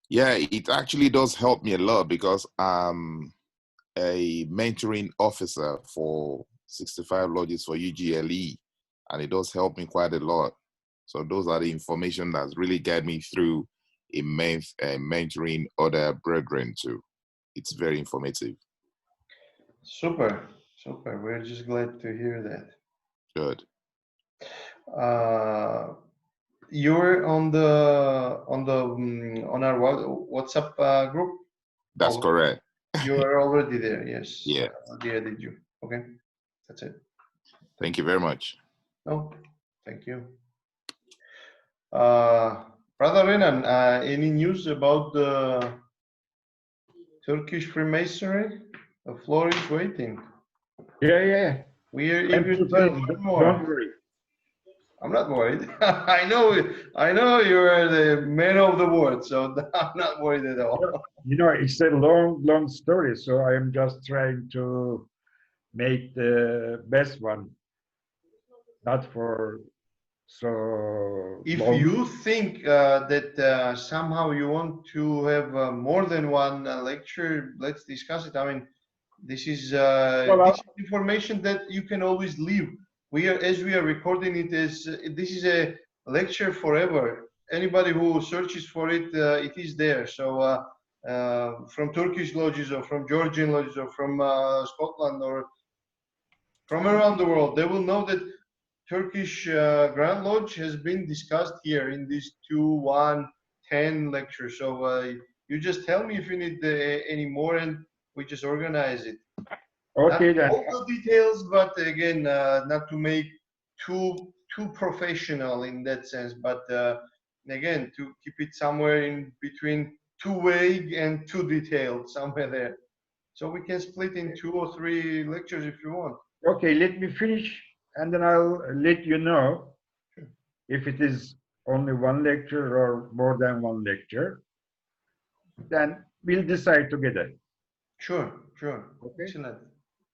Yeah, it actually does help me a lot because I'm a mentoring officer for 65 lodges for UGLE, and it does help me quite a lot. So those are the information that's really guided me through in mentoring other brethren too. It's very informative. Super, super. We're just glad to hear that. Good. You're on our WhatsApp group. That's correct. You are already there. Yes. Yeah. I added you. Okay. That's it. Thank you very much. No, thank you. Brother Renan, any news about the Turkish Freemasonry? The floor is waiting. Yeah. We are eager to learn more. Don't worry. I'm not worried. I know you are the man of the word, so I'm not worried at all. You know, it's a long story, so I am just trying to make the best one. Not for so if long. you think that somehow you want to have more than one lecture, let's discuss it. I mean, this is information that you can always leave. As we are recording it, this is a lecture forever. Anybody who searches for it, it is there. So from Turkish lodges or from Georgian lodges or from Scotland or from around the world, they will know that Turkish Grand Lodge has been discussed here in these 2, 1, 10 lectures. So you just tell me if you need any more and we just organize it. Okay, not all the details, but again, not to make too too professional in that sense, but again, to keep it somewhere in between too vague and too detailed, somewhere there. So we can split in 2 or 3 lectures if you want. Okay, let me finish and then I'll let you know if it is only 1 lecture or more than 1 lecture. Then we'll decide together. Sure, sure. Okay. Excellent.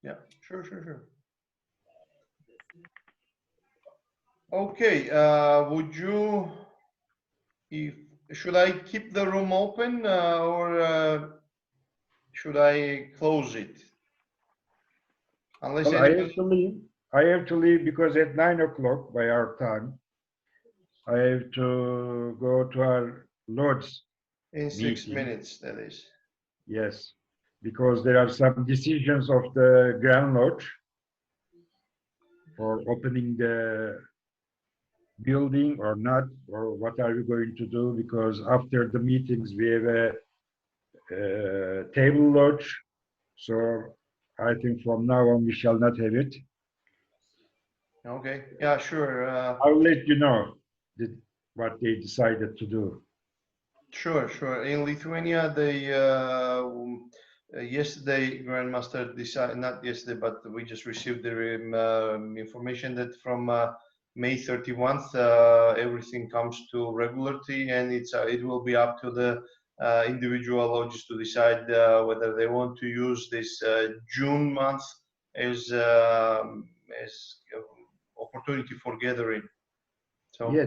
Yeah, sure. Okay, would you, should I keep the room open or should I close it? Unless Well, I anybody... have to leave. I have to leave because at 9 o'clock by our time, I have to go to our Lord's In 6 meeting. minutes, that is. Yes, because there are some decisions of the Grand Lodge for opening the building or not, or what are we going to do, because after the meetings we have a table lodge, so I think from now on we shall not have it. Okay, yeah, sure. I'll let you know what they decided to do. Sure. In Lithuania, they yesterday Grandmaster decided, not yesterday, but we just received the information that from May 31st, everything comes to regularity, and it will be up to the individual lodges to decide whether they want to use this June month as opportunity for gathering. So yeah,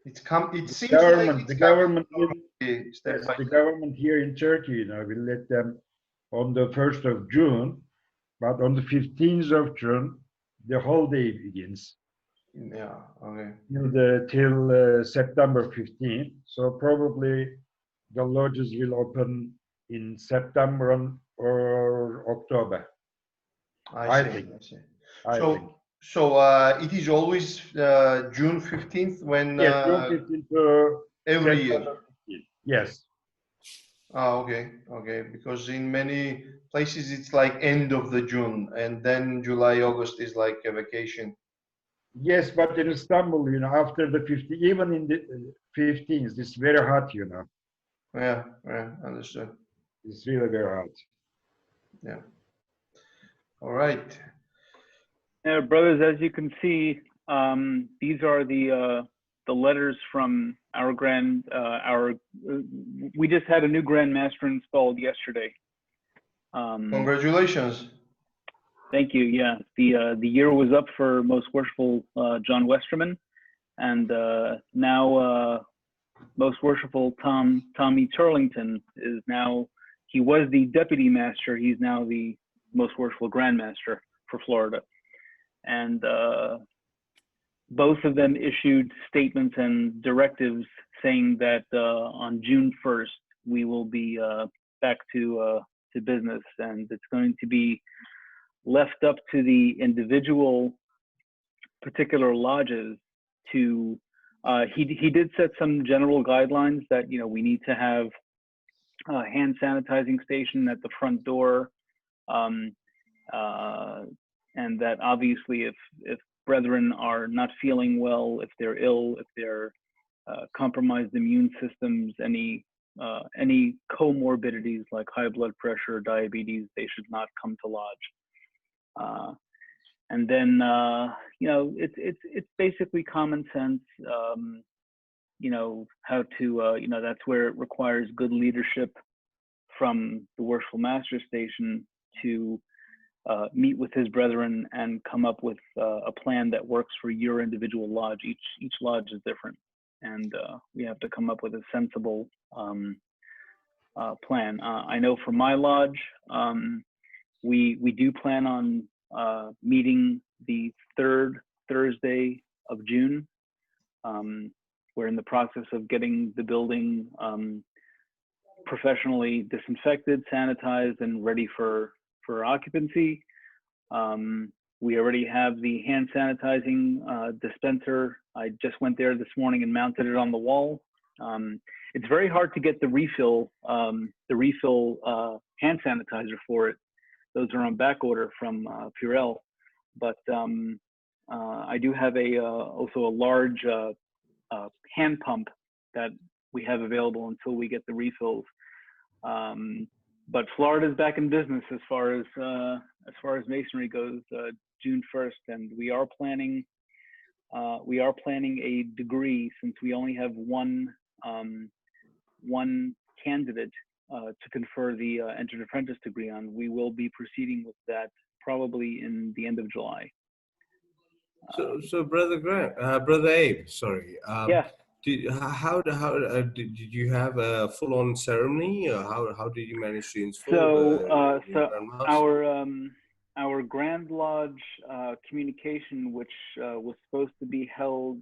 it seems like it's the government will, step by the step. government here in Turkey, will let them on the 1st of June, but on the 15th of June, the holiday begins. Yeah, okay. Till September 15th. So probably the lodges will open in September or October. I think. So it is always June 15th when June 15th to every year. September 15th. Yes. Okay. Because in many places it's like end of the June, and then July, August is like a vacation. Yes, but in Istanbul, after the 15th, even in the 15th, it's very hot, Yeah, understood. It's really very hot. Yeah. All right. Brothers, as you can see, these are the letters from our we just had a new Grand Master installed yesterday. Congratulations. Thank you. Yeah, the year was up for Most Worshipful John Westerman, and now Most Worshipful Tommy Turlington is now. He was the Deputy Master. He's now the Most Worshipful Grand Master for Florida, and both of them issued statements and directives saying that on June 1st we will be back to business, and it's going to be left up to the individual particular lodges to he did set some general guidelines that we need to have a hand sanitizing station at the front door, and that obviously if brethren are not feeling well, if they're ill, if they're compromised immune systems, any comorbidities like high blood pressure, diabetes, they should not come to lodge. And then it's basically common sense. How to that's where it requires good leadership from the Worshipful Master Station to meet with his brethren and come up with a plan that works for your individual lodge. Each lodge is different, and we have to come up with a sensible plan. I know for my lodge, we do plan on meeting the 3rd Thursday of June. We're in the process of getting the building professionally disinfected, sanitized, and ready for occupancy. We already have the hand sanitizing dispenser. I just went there this morning and mounted it on the wall. It's very hard to get the refill hand sanitizer for it. Those are on back order from Purell, but I do have also a large hand pump that we have available until we get the refills. But Florida's back in business as far as masonry goes, June 1st, and we are planning a degree, since we only have one candidate to confer the entered apprentice degree on. We will be proceeding with that probably in the end of July. So Brother Abe, sorry. Yeah. Did you have a full-on ceremony, or how did you manage to install? Our Grand Lodge communication, which was supposed to be held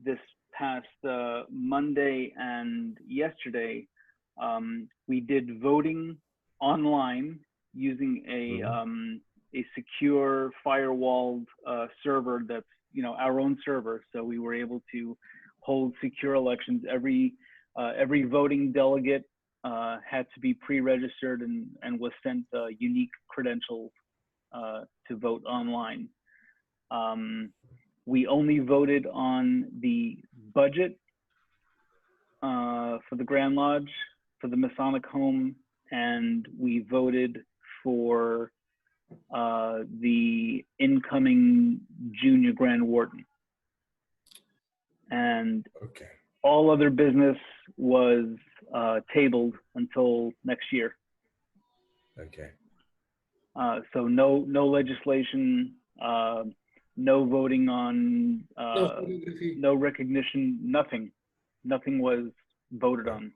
this past Monday and yesterday, we did voting online using a secure firewalled server that's our own server. So we were able to hold secure elections. Every voting delegate had to be pre-registered and was sent unique credentials to vote online. We only voted on the budget for the Grand Lodge, for the Masonic Home, and we voted for the incoming junior Grand Warden. And all other business was tabled until next year. Okay. So no legislation, no voting on, no recognition, nothing was voted on.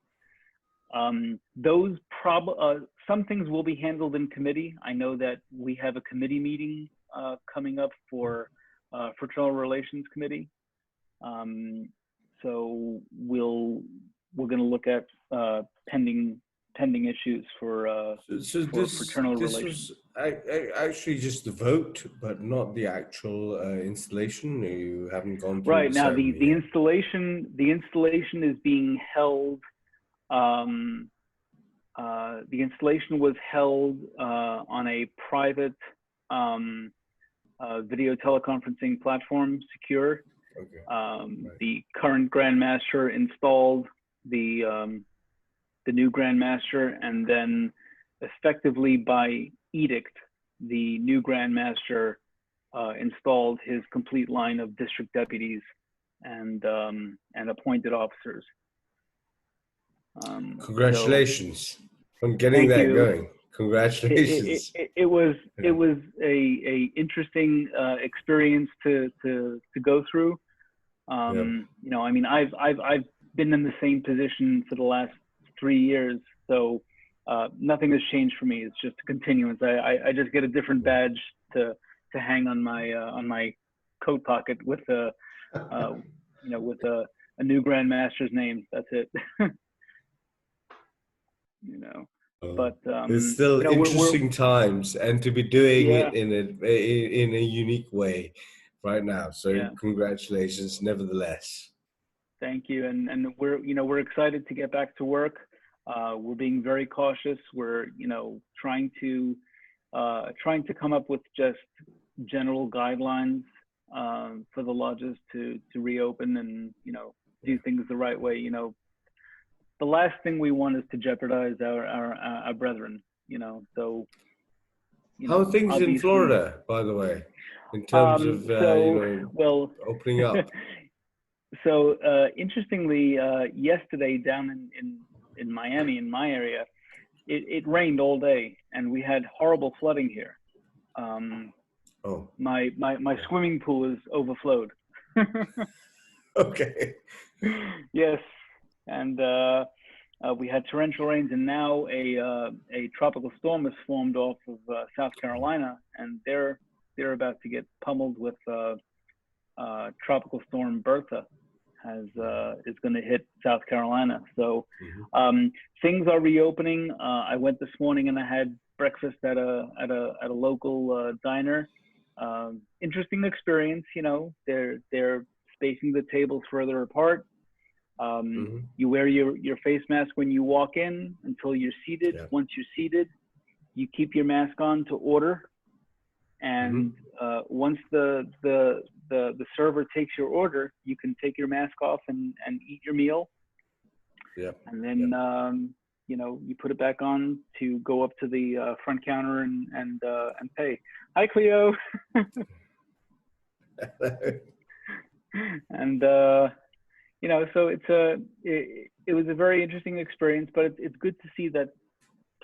Some things will be handled in committee. I know that we have a committee meeting coming up for Fraternal Relations Committee. So we're going to look at pending issues for fraternal relations. Was actually just the vote, but not the actual installation. You haven't gone through right the now. ceremony The yet. installation is being held. The installation was held on a private video teleconferencing platform, Secure. The current Grand Master installed the new Grand Master, and then effectively by edict, the new Grand Master installed his complete line of district deputies and appointed officers. Congratulations on getting that going. Congratulations. It was a interesting experience to go through. I mean, I've been in the same position for the last 3 years, so nothing has changed for me. It's just a continuance. I just get a different badge to hang on my coat pocket with with a new Grand Master's name. That's it. But it's still interesting times, and to be doing it in a unique way right now. So congratulations, nevertheless. Thank you, and we're excited to get back to work. We're being very cautious. We're trying to come up with just general guidelines for the lodges to reopen and do things the right way. The last thing we want is to jeopardize our brethren. So. How are things in Florida, by the way, in terms of opening up? So interestingly, yesterday down in Miami, in my area, it rained all day, and we had horrible flooding here. My swimming pool is overflowed. Okay. Yes, and we had torrential rains, and now a tropical storm has formed off of South Carolina, and they're about to get pummeled with Tropical Storm Bertha. Is going to hit South Carolina. So things are reopening. I went this morning and I had breakfast at a local diner. Interesting experience. They're spacing the tables further apart. You wear your face mask when you walk in until you're seated. Once you're seated, you keep your mask on to order. And once the server takes your order, you can take your mask off and eat your meal. Yeah. And then you know, you put it back on to go up to the front counter and pay. Hi, Cleo. And you know, so it was a very interesting experience, but it's good to see that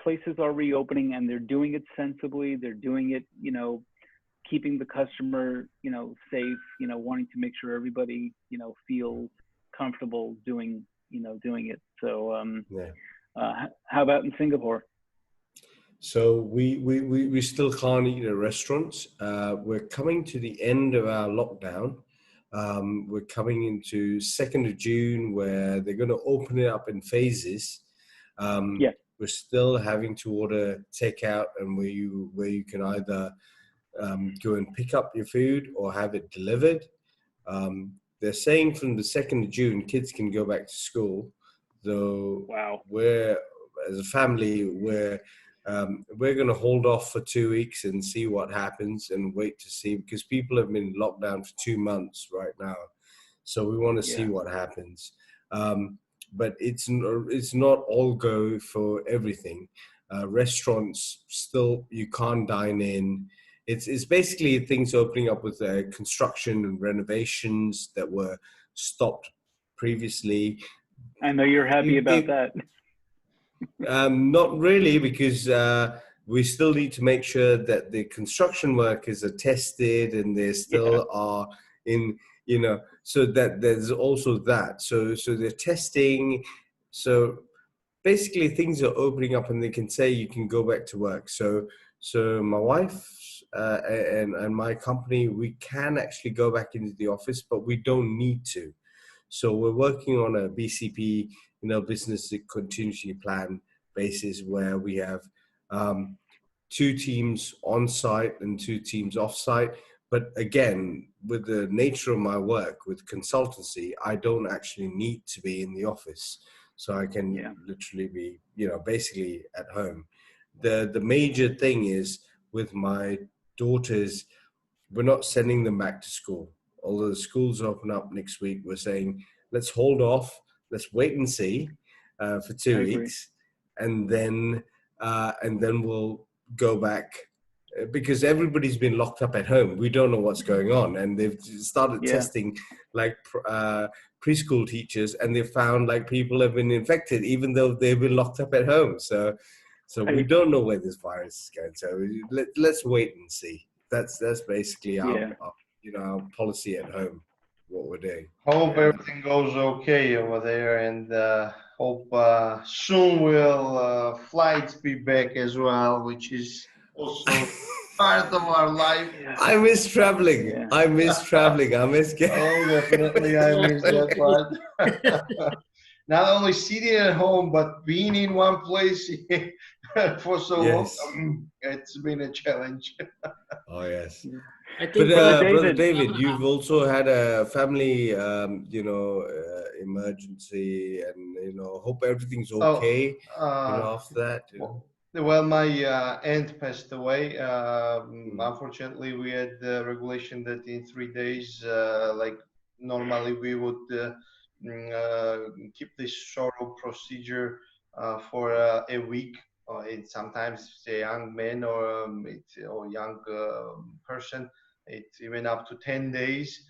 places are reopening and they're doing it sensibly. They're doing it, you know, keeping the customer, you know, safe, you know, wanting to make sure everybody, you know, feels comfortable doing it. So how about in Singapore? So we still can't eat at restaurants. We're coming to the end of our lockdown. We're coming into 2nd of June where they're going to open it up in phases. Yeah. We're still having to order takeout, and where you can either go and pick up your food or have it delivered. They're saying from the 2nd of June, kids can go back to school, though we're, as a family, we're going to hold off for 2 weeks and see what happens and wait to see, because people have been locked down for 2 months right now. So we want to see what happens. But it's not all go for everything. Restaurants still, you can't dine in. It's basically things opening up with construction and renovations that were stopped previously. I know you're happy about that. Not really, because we still need to make sure that the construction workers are tested and they still are in, you know, so that there's also that. So they're testing. So basically things are opening up and they can say you can go back to work. So my wife and my company, we can actually go back into the office, but we don't need to. So we're working on a BCP, you know, business continuity plan basis, where we have 2 teams on site and 2 teams off site. But again, with the nature of my work with consultancy, I don't actually need to be in the office. So I can literally be, you know, basically at home. The major thing is with my daughters, we're not sending them back to school. Although the schools open up next week, we're saying, let's hold off, let's wait and see for 2 weeks. And then we'll go back, because everybody's been locked up at home. We don't know what's going on. And they've started testing like preschool teachers, and they found like people have been infected even though they've been locked up at home. So we don't know where this virus is going. So let's wait and see. That's basically our you know, our policy at home, what we're doing. Hope everything goes okay over there, and hope soon will flights be back as well, which is also part of our life. I miss traveling. I miss traveling. I miss getting. Oh, definitely, I miss that part. Not only sitting at home, but being in one place for so long, it's been a challenge. Oh yes. I But think Brother David, you've also had a family, you know, emergency, and you know, hope everything's okay. You know, after that. You know. Well, my aunt passed away. Unfortunately, we had the regulation that in 3 days, like normally we would keep this sort of procedure for a week. Sometimes it's a young man or young person. It's even up to 10 days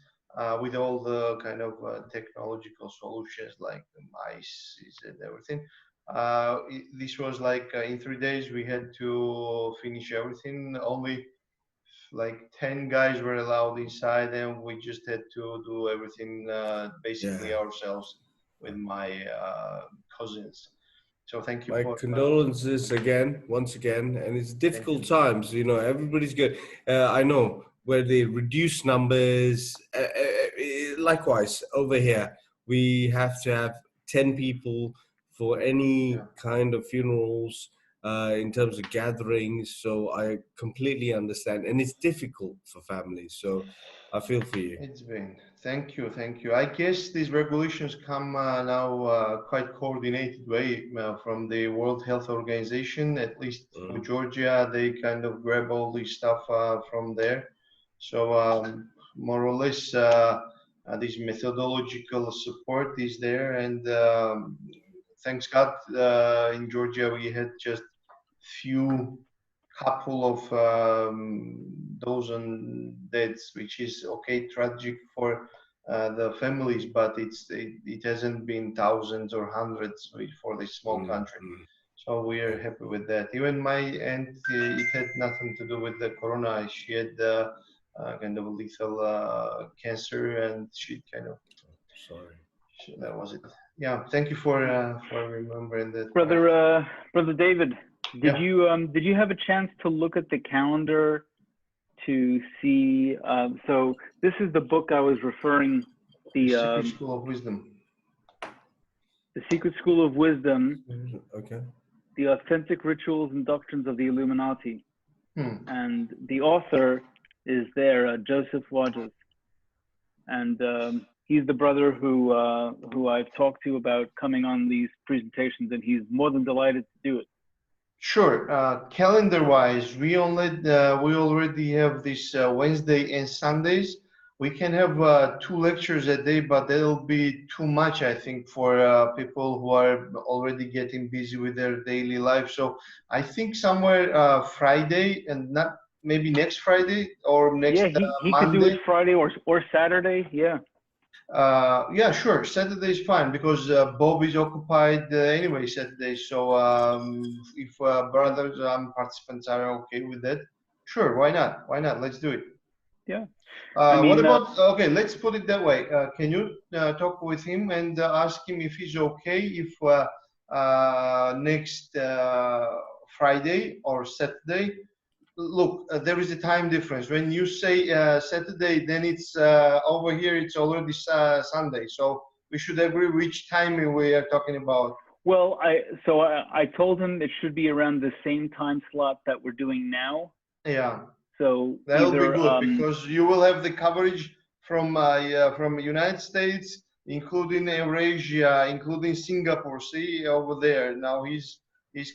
with all the kind of technological solutions like the mice and everything. This was like in 3 days we had to finish everything. Only like 10 guys were allowed inside, and we just had to do everything basically ourselves with my cousins. So thank you. My condolences again, once again, and it's difficult times. You know, everybody's good. I know where they reduce numbers. Likewise, over here, we have to have 10 people for any kind of funerals, in terms of gatherings. So I completely understand, and it's difficult for families. So I feel for you. It's been. Thank you. I guess these regulations come now quite coordinated way from the World Health Organization. At least for Georgia, they kind of grab all this stuff from there. So more or less, this methodological support is there, and thanks God, in Georgia we had just few couple of dozen deaths, which is okay, tragic for the families, but it hasn't been thousands or hundreds for this small country. So we are happy with that. Even my aunt, it had nothing to do with the corona. She had kind of lethal cancer, and she kind of. Sorry. That was it. Yeah. Thank you for remembering that. Brother David, did you have a chance to look at the calendar to see? So this is the book I was referring. The Secret School of Wisdom. The Secret School of Wisdom. Okay. The Authentic Rituals and Doctrines of the Illuminati. And the author is there, Joseph Wadges. And he's the brother who I've talked to about coming on these presentations, and he's more than delighted to do it. Sure. Calendar-wise, we already have this Wednesday and Sundays. We can have 2 lectures a day, but that'll be too much, I think, for people who are already getting busy with their daily life. So I think somewhere Friday, and not maybe next Friday or next he Monday. could do it Friday or Saturday. Yeah. Yeah, sure. Saturday is fine because Bob is occupied anyway Saturday. So if brothers and participants are okay with that, sure. Why not? Why not? Let's do it. Yeah. What about? Okay, let's put it that way. Can you talk with him and ask him if he's okay if next Friday or Saturday? Look, there is a time difference. When you say Saturday, then it's over here. It's already Sunday. So we should agree which time we are talking about. Well, I told him it should be around the same time slot that we're doing now. Yeah. So that'll be good because you will have the coverage from the United States, including Eurasia, including Singapore. See over there. Now he's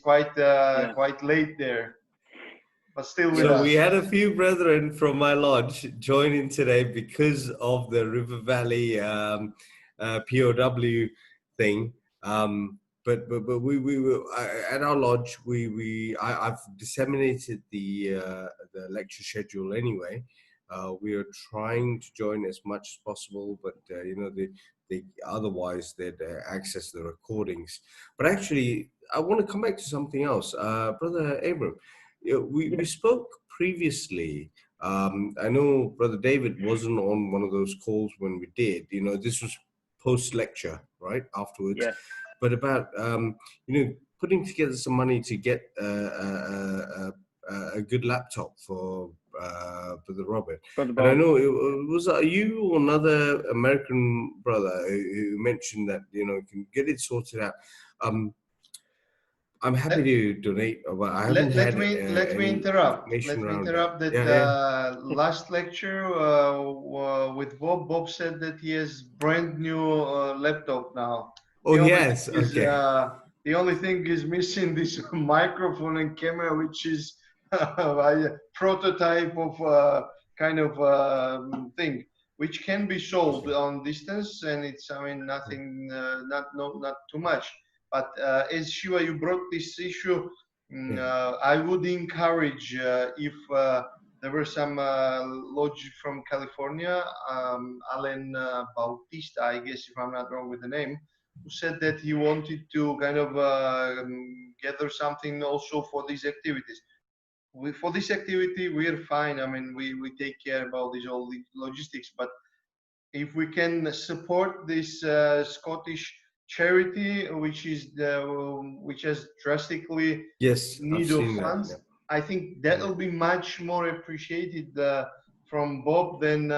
quite quite late there. But still with us. We had a few brethren from my lodge join in today because of the River Valley POW thing. But we were at our lodge. I've disseminated the lecture schedule anyway. We are trying to join as much as possible, but you know, otherwise they'd access the recordings. But actually, I want to come back to something else, Brother Abram. We spoke previously. I know Brother David wasn't on one of those calls when we did. You know, this was post-lecture, right, afterwards. Yeah. But about, you know, putting together some money to get a good laptop for Brother Robert. And I know it was you or another American brother who mentioned that, you know, can get it sorted out. I'm happy to donate, but I haven't let me interrupt. Let me interrupt that. Last lecture with Bob. Bob said that he has brand new laptop now. Oh yes, okay. The only thing is missing this microphone and camera, which is a prototype of kind of thing, which can be sold on distance, and it's nothing, not too much. But as Shiva, you brought this issue, I would encourage if there were some lodge from California, Alan Bautista, I guess, if I'm not wrong with the name, who said that he wanted to kind of gather something also for these activities. For this activity, we're fine. I mean, we take care about all the logistics, but if we can support this Scottish charity, which has drastically need of funds, I think that'll be much more appreciated from Bob than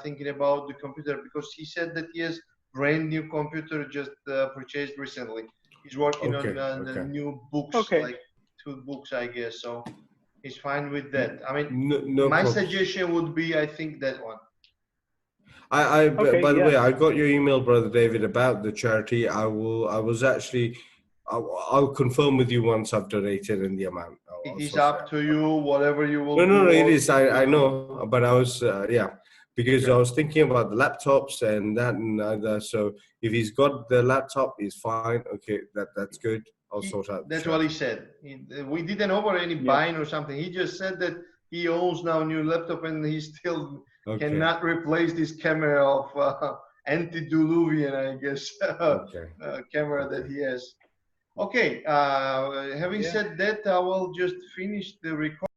thinking about the computer, because he said that he has brand new computer just purchased recently. He's working on the new books, like 2 books, I guess. So he's fine with that. I mean, my suggestion would be, I think, that one. By the way, I got your email, Brother David, about the charity. I was actually I'll confirm with you once I've donated in the amount. It is up to you, whatever you will do. No, it is. I know, but I was, because I was thinking about the laptops and that and other. So if he's got the laptop, he's fine. Okay, that's good. I'll sort out. That's what he said. We didn't offer any buying or something. He just said that he owns now a new laptop and he still cannot replace this camera of antediluvian, I guess, camera that he has. Okay, having said that, I will just finish the recording.